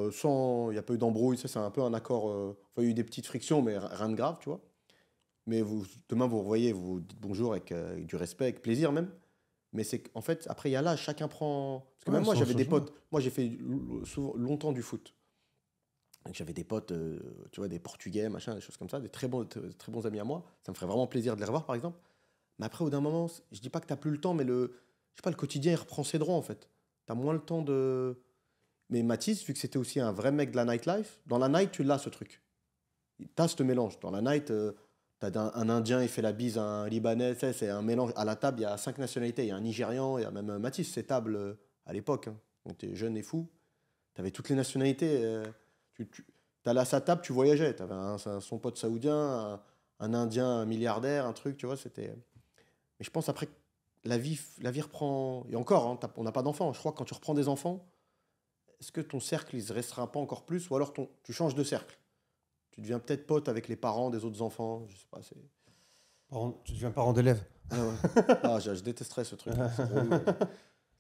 n'y a pas eu d'embrouille, ça c'est un peu un accord. Enfin, il y a eu des petites frictions, mais rien de grave, tu vois. Mais demain, vous revoyez, vous dites bonjour avec du respect, avec plaisir même. Mais c'est qu'en fait, après, il y a l'âge, chacun prend. Parce que Ouais, même moi, son j'avais des changement. potes. Moi, j'ai fait longtemps du foot. Donc, j'avais des potes, tu vois, des Portugais, machin, des choses comme ça, des très bons amis à moi. Ça me ferait vraiment plaisir de les revoir, par exemple. Mais après, au d'un moment, je dis pas que tu n'as plus le temps, mais je sais pas, le quotidien, il reprend ses droits, en fait. Tu as moins le temps de. Mais Matisse, vu que c'était aussi un vrai mec de la nightlife, dans la night, tu l'as ce truc. Tu as ce mélange. Dans la night, tu as un Indien, il fait la bise à un Libanais, tu sais, c'est un mélange. À la table, il y a 5 nationalités. Il y a un Nigérian, il y a même Matisse, ses tables à l'époque. Hein. Quand tu es jeune et fou, tu avais toutes les nationalités. Tu allais à sa table, tu voyageais. Tu avais son pote saoudien, un Indien, un milliardaire, un truc, tu vois, c'était. Mais je pense après, la vie reprend. Et encore, hein, on n'a pas d'enfants. Je crois que quand tu reprends des enfants, est-ce que ton cercle, il se restreint pas encore plus? Ou alors tu changes de cercle? Tu deviens peut-être pote avec les parents des autres enfants? Je sais pas, c'est. Tu deviens parent d'élève. Ah ouais. Ah, je détesterais ce truc. C'est relou.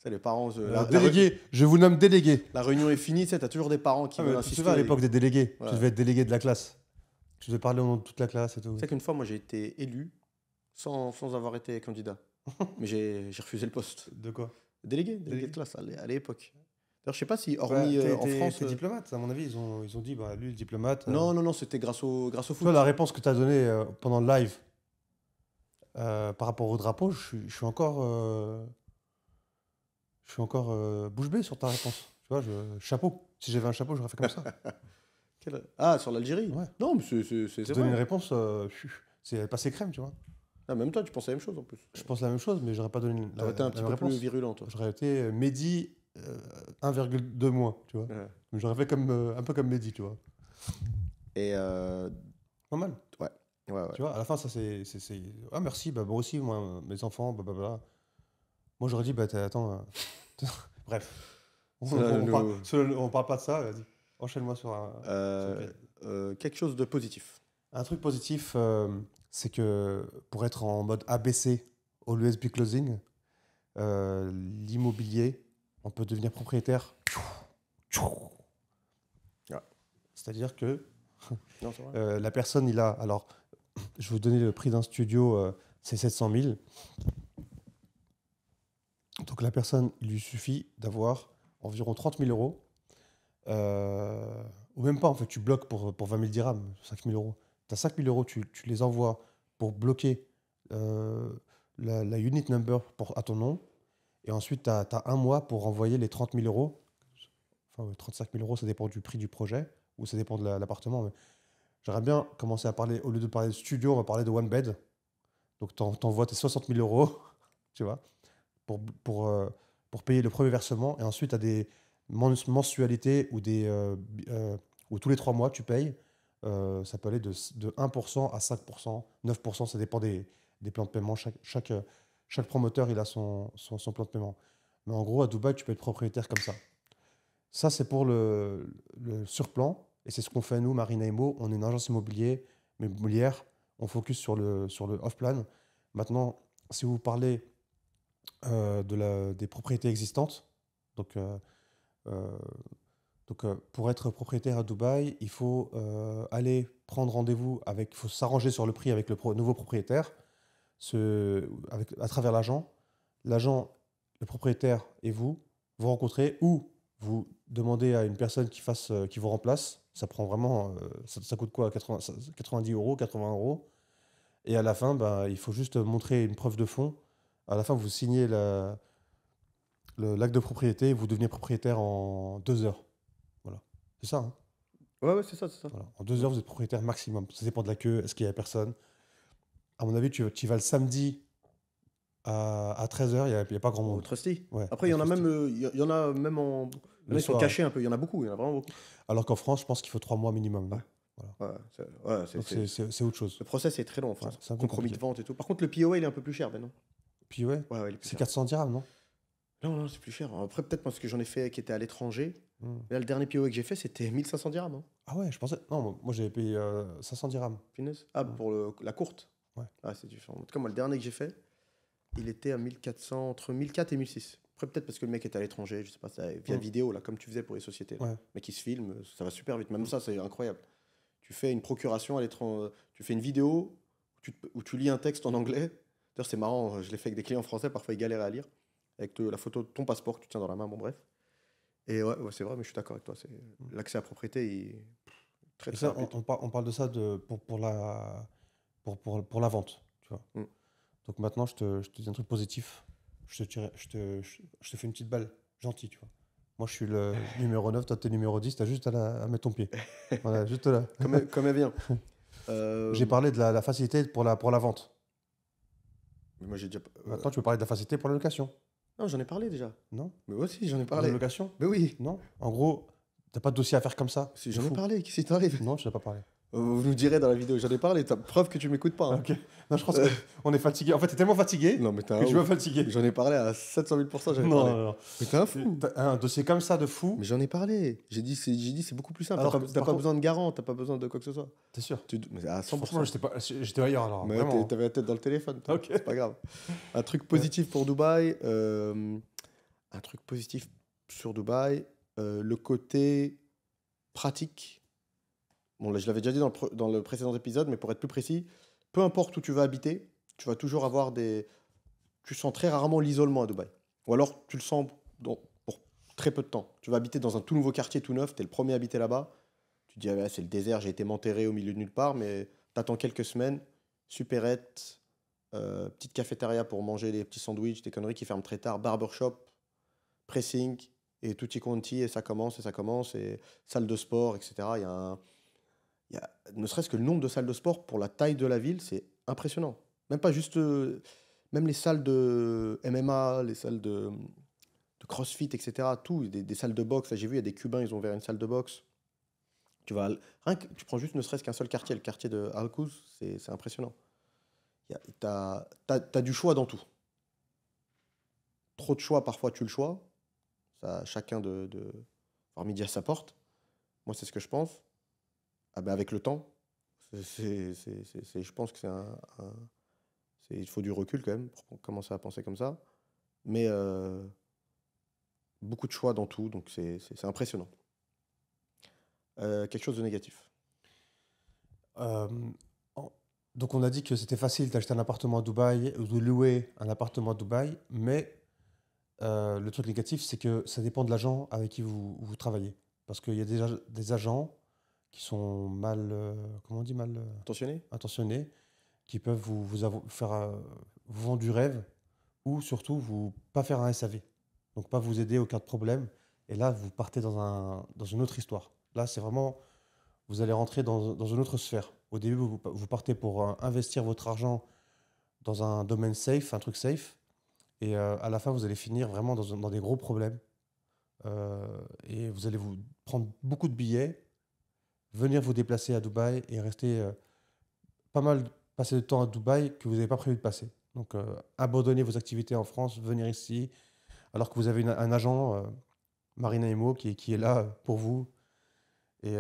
C'est les parents. La Délégué, je vous nomme délégué. la réunion est finie, tu sais, t'as toujours des parents qui Ah, veulent mais tu te insister. souviens à l'époque des délégués, Ouais. tu devais être délégué de la classe. Tu devais parler au nom de toute la classe et tout. Tu sais qu'une fois, moi, j'ai été élu sans avoir été candidat. Mais j'ai refusé le poste. De quoi? Délégué Délégué. de classe à l'époque. D'ailleurs, je sais pas si, Bah, hormis en France. t'es diplomate, à mon avis, ils ont dit, bah, lui, le diplomate. Non, c'était grâce au foot. Toi, la réponse que tu as donnée pendant le live par rapport au drapeau, je suis encore bouche bée sur ta réponse. Tu vois, chapeau. Si j'avais un chapeau, j'aurais fait comme ça. Ah, sur l'Algérie Ouais. Non, mais c'est Donner une vrai. réponse, c'est passé crème, tu vois. Ah, même toi, tu penses la même chose en plus. Je pense la même chose, mais j'aurais pas donné T'aurais été un petit même peu réponse. plus virulent, toi. J'aurais été Mehdi 1,2 mois, tu vois. Ouais. Mais j'aurais fait un peu comme Mehdi, tu vois. Et Pas mal. ouais. Tu vois, à la fin, ça c'est. Ah, merci, bah, moi aussi, moi, mes enfants, blablabla. Moi, j'aurais dit, bah, attends. Bref. On parle pas de ça, vas-y. Enchaîne-moi sur quelque chose de positif. un truc positif, c'est que pour être en mode ABC, Always Be Closing, l'immobilier, on peut devenir propriétaire. Ouais. C'est-à-dire que Non, c'est vrai. la personne, il a. Alors, je vais vous donner le prix d'un studio, c'est 700 000. Donc, la personne, il lui suffit d'avoir environ 30 000 euros. Ou même pas, en fait, tu bloques pour 20 000 dirhams, 5 000 euros. Tu as 5 000 euros, tu les envoies pour bloquer la unit number à ton nom. Et ensuite, tu as un mois pour envoyer les 30 000 euros. Enfin, 35 000 euros, ça dépend du prix du projet ou ça dépend de l'appartement. Mais j'aimerais bien commencer à parler, au lieu de parler de studio, on va parler de one bed. Donc, tu envoies tes 60 000 euros, tu vois, pour payer le premier versement. Et ensuite, tu as des mensualités où tous les 3 mois, tu payes. Ça peut aller de 1% à 5%, 9%, ça dépend des plans de paiement. Chaque promoteur, il a son plan de paiement. Mais en gros, à Dubaï, tu peux être propriétaire comme ça. Ça, c'est pour le surplan. Et c'est ce qu'on fait, nous, Marina Imo. On est une agence immobilière. On focus sur le off-plan. Maintenant, si vous parlez des propriétés existantes, donc pour être propriétaire à Dubaï, il faut aller prendre rendez-vous il faut s'arranger sur le prix avec le nouveau propriétaire, à travers l'agent. L'agent, le propriétaire et vous rencontrez ou vous demandez à une personne qui vous remplace. Ça prend vraiment, ça coûte quoi? 90 euros, 80 euros. Et à la fin, il faut juste montrer une preuve de fonds. À la fin, vous signez l'acte de propriété, vous devenez propriétaire en 2 heures. Voilà. C'est ça, hein. Ouais, c'est ça. Voilà. En 2 heures, vous êtes propriétaire maximum. Ça dépend de la queue. Est-ce qu'il n'y a personne? À mon avis, tu vas le samedi à 13 heures, il n'y a pas grand Au monde. Trusty. Ouais, Après, il y en a Trusty. même, il y en a même en. Le Là, ils sont soir. cachés un peu. Il y en a beaucoup. Il y en a vraiment beaucoup. Alors qu'en France, je pense qu'il faut 3 mois minimum. Non? Ouais, Donc c'est autre chose. le process est très long en France. C'est un peu Compromis compliqué. de vente et tout. Par contre, le POA, il est un peu plus cher maintenant. Puis ouais, Ouais, il est plus c'est cher. 400 dirhams, non? Non, c'est plus cher. Après, peut-être parce que j'en ai fait qui était à l'étranger. Hmm. Là, le dernier POA que j'ai fait, c'était 1500 dirhams. Hein. Ah ouais, je pensais. Non, moi j'avais payé 500 dirhams. Finesse. Ah, pour la courte. Ouais. Ah, c'est différent. En tout cas, moi, le dernier que j'ai fait, il était à 1400, entre 1400 et 1600. Après, peut-être parce que le mec était à l'étranger, je sais pas, via vidéo, là, comme tu faisais pour les sociétés. Là. Ouais. Mais qui se filme, ça va super vite. Même ça, c'est incroyable. Tu fais une procuration à l'étranger, tu fais une vidéo où tu lis un texte en anglais. D'ailleurs, c'est marrant, je l'ai fait avec des clients français, parfois ils galèrent à lire. Avec la photo de ton passeport que tu tiens dans la main, bon, bref. Et ouais, c'est vrai, mais je suis d'accord avec toi. L'accès à la propriété est très, Et très ça, rapide. on parle de ça pour la vente, tu vois. Mm. Donc maintenant, je te dis un truc positif. Je te fais une petite balle, gentil, tu vois. Moi, je suis le numéro 9, toi, t'es numéro 10, t'as juste à mettre ton pied. Voilà, juste là. Comme elle vient. J'ai parlé de la facilité pour la vente. Moi, j'ai déjà. Maintenant, tu peux parler de la facilité pour la location. Non, j'en ai parlé déjà. Non? Mais moi aussi, j'en ai Pour parlé. la location? Mais oui. Non? En gros, t'as pas de dossier à faire comme ça. Si, de j'en ai fou. parlé. Qu'est-ce qui t'arrive? Non, je n'ai pas parlé. Vous nous direz dans la vidéo. J'en ai parlé. T'as preuve que tu m'écoutes pas. Hein. Ok. Non, je pense qu'on est fatigué. En fait, t'es tellement fatigué Non, mais t'es un que je me ouf. fatigué. J'en ai parlé à 700 000 %. J'en ai Non, parlé. non, non. Mais t'es un fou. T'as un dossier comme ça de fou. Mais j'en ai parlé. J'ai dit c'est beaucoup plus simple. Alors T'as que, pas par contre- besoin de garant. T'as pas besoin de quoi que ce soit. T'es sûr? Mais à 100%. Franchement, j'étais ailleurs alors. Mais Vraiment. t'avais la tête dans le téléphone. toi. Ok. C'est pas grave. Un truc positif pour Dubaï. Un truc positif sur Dubaï, le côté pratique. Bon, là, je l'avais déjà dit dans le précédent épisode, mais pour être plus précis, peu importe où tu vas habiter, tu vas toujours avoir des. Tu sens très rarement l'isolement à Dubaï. Ou alors, tu le sens pour très peu de temps. Tu vas habiter dans un tout nouveau quartier, tout neuf, tu es le premier à habiter là-bas. Tu te dis, ah ouais, c'est le désert, j'ai été m'enterrer au milieu de nulle part, mais t'attends quelques semaines, supérette, petite cafétéria pour manger des petits sandwichs, des conneries qui ferment très tard, barbershop, pressing, et tutti quanti, et ça commence, et salle de sport, etc. Ne serait-ce que le nombre de salles de sport pour la taille de la ville, c'est impressionnant. Même pas juste. Même les salles de MMA, les salles de CrossFit, etc. Tout, des salles de boxe. Là, j'ai vu, il y a des Cubains, ils ont ouvert une salle de boxe. Tu prends juste ne serait-ce qu'un seul quartier, le quartier de Alcuz, c'est impressionnant. T'as du choix dans tout. Trop de choix, parfois tu le choix. Ça, chacun de avoir midi à sa porte. Moi, c'est ce que je pense. Ah ben, avec le temps, je pense que il faut du recul quand même pour commencer à penser comme ça. Mais beaucoup de choix dans tout, donc c'est impressionnant. Quelque chose de négatif. Euh, donc, on a dit que c'était facile d'acheter un appartement à Dubaï ou de louer un appartement à Dubaï, mais le truc négatif, c'est que ça dépend de l'agent avec qui vous travaillez. Parce qu'il y a des agents qui sont mal, comment on dit, mal Attentionné. intentionnés, qui peuvent faire vous vendre du rêve ou surtout vous pas faire un SAV. Donc pas vous aider au cas de problème. Et là, vous partez dans une autre histoire. Là, c'est vraiment, vous allez rentrer dans une autre sphère. Au début, vous partez pour investir votre argent dans un domaine safe, un truc safe. Et à la fin, vous allez finir vraiment dans des gros problèmes. Et vous allez vous prendre beaucoup de billets, venir vous déplacer à Dubaï et rester pas mal passer de temps à Dubaï que vous n'avez pas prévu de passer. Donc, abandonner vos activités en France, venir ici, alors que vous avez un agent, Marina Emo, qui est là pour vous, et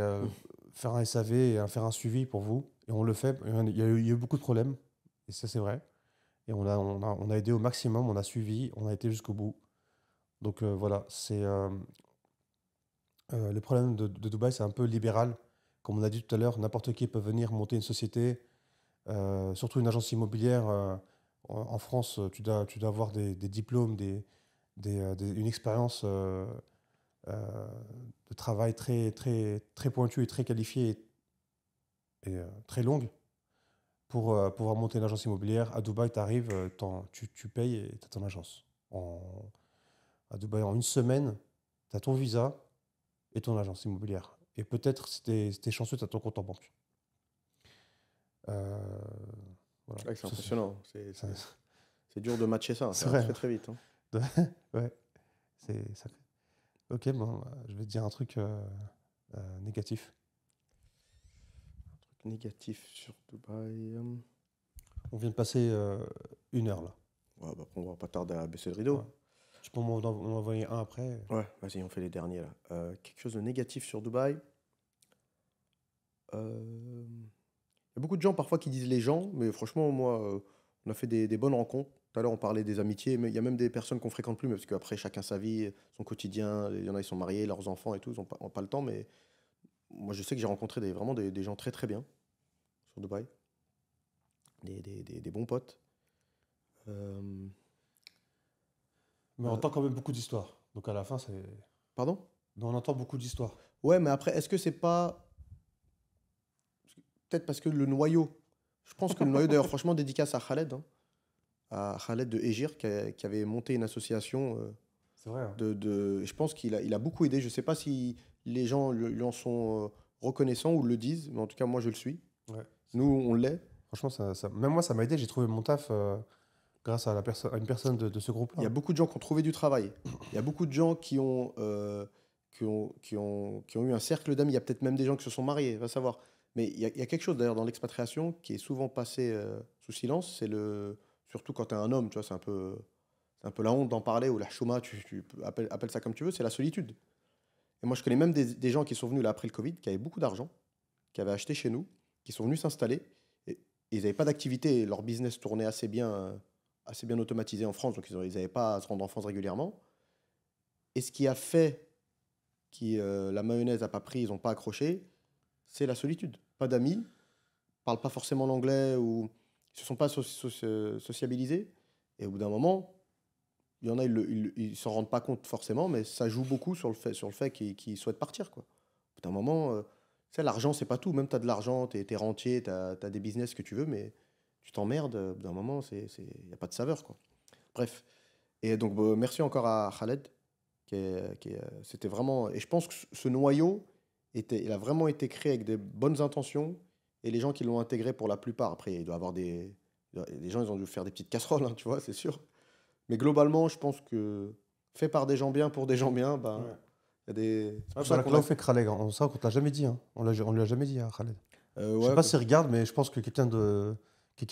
faire un SAV et faire un suivi pour vous. Et on le fait. Il y a eu beaucoup de problèmes, et ça, c'est vrai. Et on a aidé au maximum, on a suivi, on a été jusqu'au bout. Donc, voilà, le problème de Dubaï, c'est un peu libéral. Comme on a dit tout à l'heure, n'importe qui peut venir monter une société, surtout une agence immobilière. En France, tu dois avoir des diplômes, une expérience de travail très, très, très pointue et très qualifiée et très longue pour pouvoir monter une agence immobilière. À Dubaï, tu arrives, tu payes et tu as ton agence. À Dubaï, en une semaine, tu as ton visa et ton agence immobilière. Et peut-être, si tu es chanceux, tu as ton compte en banque. Euh, voilà. Ouais, c'est impressionnant. Ça- C'est dur de matcher ça. c'est Ça va vrai. très très vite. Hein. Ouais, c'est sacré. Ok, bon, je vais te dire un truc négatif. Truc négatif sur Dubaï. On vient de passer 1 heure là. Ouais, bah, après, on va pas tarder à baisser le Ouais. rideau. Tu peux m'en envoyer un après? Ouais, vas-y, on fait les derniers là. Quelque chose de négatif sur Dubaï. Euh, Il y a beaucoup de gens parfois qui disent les gens, mais franchement, moi, on a fait des bonnes rencontres. Tout à l'heure, on parlait des amitiés, mais il y a même des personnes qu'on fréquente plus, mais parce qu'après, chacun sa vie, son quotidien. Il y en a, ils sont mariés, leurs enfants et tout, ils ont pas le temps. Mais moi, je sais que j'ai rencontré vraiment des gens très très bien sur Dubaï, des bons potes. Euh, Mais on euh, entend quand même beaucoup d'histoires. Donc à la fin, c'est. pardon? Non, on entend beaucoup d'histoires. Ouais, mais après, est-ce que c'est pas peut-être parce que le noyau, je pense que le noyau, d'ailleurs, franchement, dédicace à Khaled, hein, à Khaled de Égir, qui avait monté une association. C'est vrai, hein. Je pense il a beaucoup aidé. Je ne sais pas si les gens lui en sont reconnaissants ou le disent, mais en tout cas, moi, je le suis. Ouais, c'est Nous, vrai. on l'est. Franchement, même moi, ça m'a aidé. J'ai trouvé mon taf grâce à une personne de ce Il groupe-là, y a hein. beaucoup de gens qui ont trouvé du travail. Il y a beaucoup de gens qui ont eu un cercle d'amis. Il y a peut-être même des gens qui se sont mariés, va savoir. Mais il y a quelque chose d'ailleurs dans l'expatriation qui est souvent passé sous silence. Surtout quand tu es un homme, tu vois, c'est un peu la honte d'en parler ou la chouma, appelle ça comme tu veux, c'est la solitude. Et moi, je connais même des gens qui sont venus là après le Covid, qui avaient beaucoup d'argent, qui avaient acheté chez nous, qui sont venus s'installer. Et ils n'avaient pas d'activité. Leur business tournait assez bien automatisé en France, donc ils n'avaient pas à se rendre en France régulièrement. Et ce qui a fait que la mayonnaise n'a pas pris, ils n'ont pas accroché, c'est la solitude. Pas d'amis, ne parlent pas forcément l'anglais ou ils ne se sont pas sociabilisés. Et au bout d'un moment, il y en a, ils s'en rendent pas compte forcément, mais ça joue beaucoup sur le fait qu'ils souhaitent partir, quoi. Au bout d'un moment, tu sais, l'argent, c'est pas tout. Même tu as de l'argent, tu es rentier, tu as des business que tu veux, mais tu t'emmerdes. Au bout d'un moment, il n'y a pas de saveur, quoi. Bref. Et donc, merci encore à Khaled. C'était vraiment. Et je pense que ce noyau, il a vraiment été créé avec des bonnes intentions. Et les gens qui l'ont intégré pour la plupart, après, il doit y avoir des gens, ils ont dû faire des petites casseroles, hein, tu vois, c'est sûr. Mais globalement, je pense que fait par des gens bien pour des gens bien, ben, Ouais. il y a des. C'est Ouais, pour ça bah, qu'on là, a. on fait Khaled. Ça, on te l'a jamais dit. Hein. On lui a jamais dit à Khaled. Je sais Ouais, pas s'il regarde, mais je pense que quelqu'un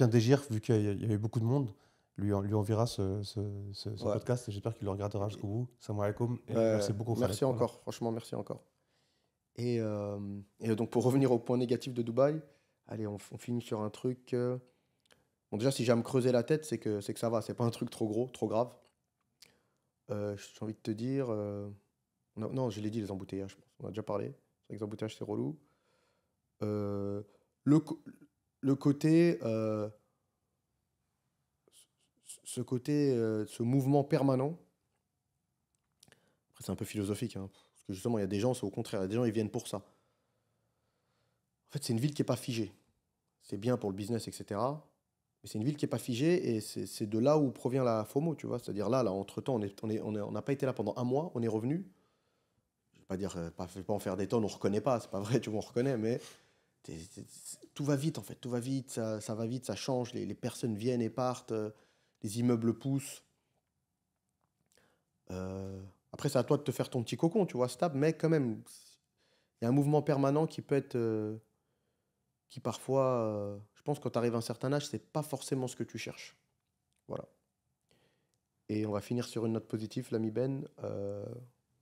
d'Egir, vu qu'il y avait beaucoup de monde, lui enverra ce ouais. podcast et j'espère qu'il le regardera jusqu'au bout. Salam alaikum et Ouais, merci beaucoup Khaled. merci Voilà. encore, franchement, merci encore. Et donc, pour revenir au point négatif de Dubaï, allez, on finit sur un truc. Bon, déjà, si j'ai à me creuser la tête, c'est que ça va, c'est pas un truc trop gros, trop grave. J'ai envie de te dire. Non, je l'ai dit, les embouteillages, je pense. On a déjà parlé. C'est vrai que les embouteillages, c'est relou. Euh, le, co- le côté. Ce côté, ce mouvement permanent. Après, c'est un peu philosophique, hein, parce que justement, il y a des gens, c'est au contraire. Il y a des gens, ils viennent pour ça. En fait, c'est une ville qui n'est pas figée. C'est bien pour le business, etc. Mais c'est une ville qui n'est pas figée et c'est de là où provient la FOMO, tu vois. C'est-à-dire là, entre-temps, on n'a pas été là pendant un mois, on est revenu. Je ne vais pas dire, je vais pas en faire des tonnes, on ne reconnaît pas, c'est pas vrai, tu vois, on reconnaît, mais tout va vite en fait, tout va vite, ça va vite, ça change, les personnes viennent et partent, les immeubles poussent. Après, c'est à toi de te faire ton petit cocon, tu vois, stable, mais quand même, il y a un mouvement permanent qui peut être, qui parfois, je pense, quand tu arrives à un certain âge, c'est pas forcément ce que tu cherches. Voilà. Et on va finir sur une note positive, l'ami Ben.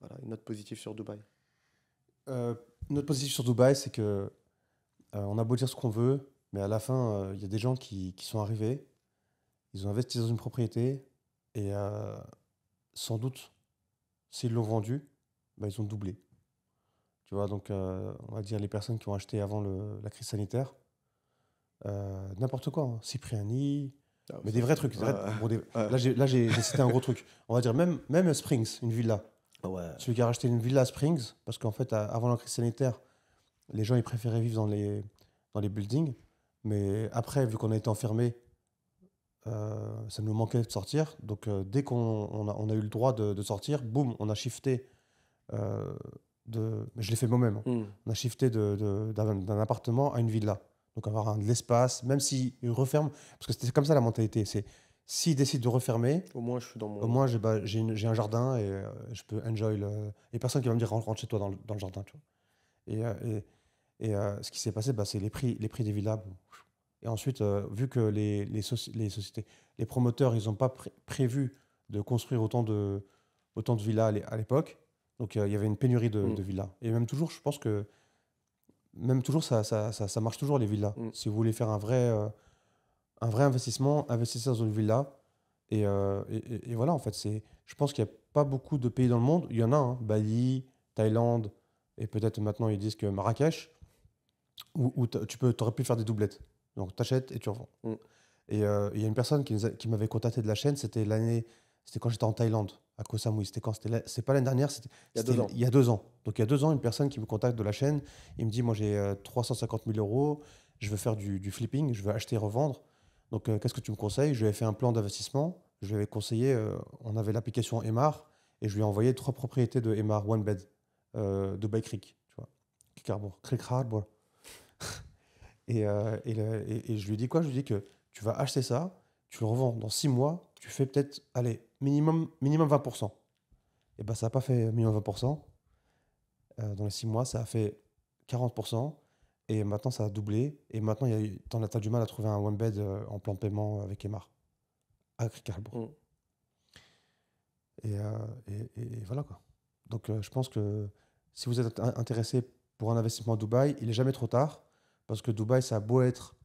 Voilà, une note positive sur Dubaï. Euh, notre position sur Dubaï, c'est que on a beau dire ce qu'on veut, mais à la fin, il y a des gens qui sont arrivés, ils ont investi dans une propriété et sans doute, s'ils l'ont vendue, bah, ils ont doublé. Tu vois, donc on va dire les personnes qui ont acheté avant la crise sanitaire, n'importe quoi, hein. Cipriani, Ah, mais ça, des vrais trucs. Bon, ouais. là, j'ai cité un gros truc. On va dire même Springs, une villa. Ouais. Celui qui a racheté une villa à Springs, parce qu'en fait, avant la crise sanitaire, les gens ils préféraient vivre dans les buildings. Mais après, vu qu'on a été enfermés, ça nous manquait de sortir. Donc, dès qu'on a eu le droit de sortir, boum, on a shifté. euh, je l'ai fait moi-même, hein. Hmm. On a shifté d'un appartement à une villa. Donc, avoir de l'espace, même s'ils referment. Parce que c'était comme ça la mentalité. C'est s'ils décident de refermer, Au moins, je suis dans au mon. moins j'ai un jardin et je peux enjoy et personne qui va me dire rentre chez toi dans le jardin. Tu vois. Et ce qui s'est passé, bah, c'est les prix des villas. Bon. Et ensuite, vu que les sociétés, les promoteurs, ils n'ont pas prévu de construire autant de villas à l'époque, donc il y avait une pénurie Hmm. de villas. Et même toujours, je pense que même toujours, ça marche toujours les villas. Hmm. Si vous voulez faire un vrai investissement, investissez dans une villa. Et voilà, en fait, je pense qu'il n'y a pas beaucoup de pays dans le monde. Il y en a, hein, Bali, Thaïlande, et peut-être maintenant ils disent que Marrakech, où t'aurais pu faire des doublettes. Donc, tu achètes et tu revends. Hmm. Et il y a une personne qui m'avait contacté de la chaîne, c'était quand j'étais en Thaïlande, à Koh Samui. C'était quand? C'est pas l'année dernière, Il y a c'était 2 ans. il y a 2 ans. Donc, il y a 2 ans, une personne qui me contacte de la chaîne, il me dit, moi j'ai 350 000 euros, je veux faire du flipping, je veux acheter et revendre. Donc, qu'est-ce que tu me conseilles? Je lui ai fait un plan d'investissement, je lui avais conseillé, on avait l'application Emar, et je lui ai envoyé 3 propriétés de Emar, One Bed, Dubai Creek, tu vois. Creek Harbor. Creek Harbor. Et je lui dis quoi? Je lui dis que tu vas acheter ça, tu le revends dans 6 mois, tu fais peut-être, allez, minimum 20%. Et ben ça n'a pas fait minimum 20%. Dans les 6 mois, ça a fait 40%. Et maintenant, ça a doublé. Et maintenant, t'as du mal à trouver un one bed en plan de paiement avec Emar, à Cricarbourg. Hmm. Et voilà quoi. Donc, je pense que si vous êtes intéressé pour un investissement à Dubaï, il n'est jamais trop tard. Parce que Dubaï, ça a beau être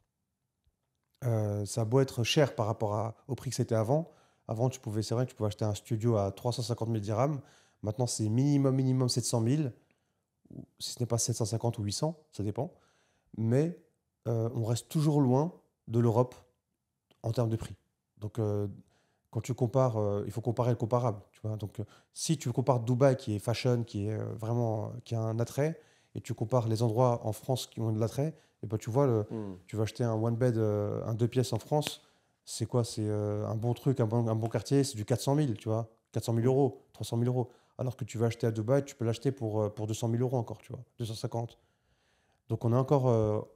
cher par rapport au prix que c'était avant. Avant, c'est vrai que tu pouvais acheter un studio à 350 000 dirhams. Maintenant, c'est minimum 700 000, ou si ce n'est pas 750 ou 800, ça dépend. Mais on reste toujours loin de l'Europe en termes de prix. Donc, quand tu compares, il faut comparer le comparable. Tu vois. Donc, si tu compares Dubaï, qui est fashion, qui est vraiment, qui a un attrait, et tu compares les endroits en France qui ont de l'attrait, et ben, tu vois, Hmm. tu vas acheter un one bed, un deux pièces en France, c'est quoi? C'est un bon truc, un bon quartier, c'est du 400 000, tu vois. 400 000 Hmm. euros, 300 000 euros. Alors que tu vas acheter à Dubaï, tu peux l'acheter pour 200 000 euros encore, tu vois. 250. Donc on a encore,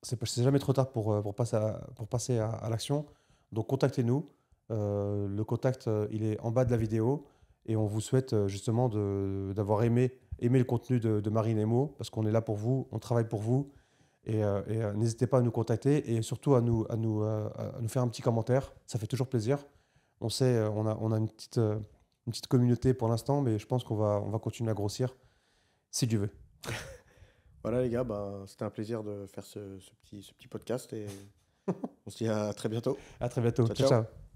c'est jamais trop tard pour passer à l'action. Donc contactez-nous. Le contact, il est en bas de la vidéo. Et on vous souhaite justement d'avoir aimé le contenu de Marine Emo, parce qu'on est là pour vous, on travaille pour vous. Et n'hésitez pas à nous contacter et surtout à nous faire un petit commentaire. Ça fait toujours plaisir. On sait, on a une petite communauté pour l'instant, mais je pense on va continuer à grossir si Dieu veut. Voilà les gars, bah, c'était un plaisir de faire ce petit podcast et on se dit à très bientôt. À très bientôt. Ciao, Ciao, ciao. ciao.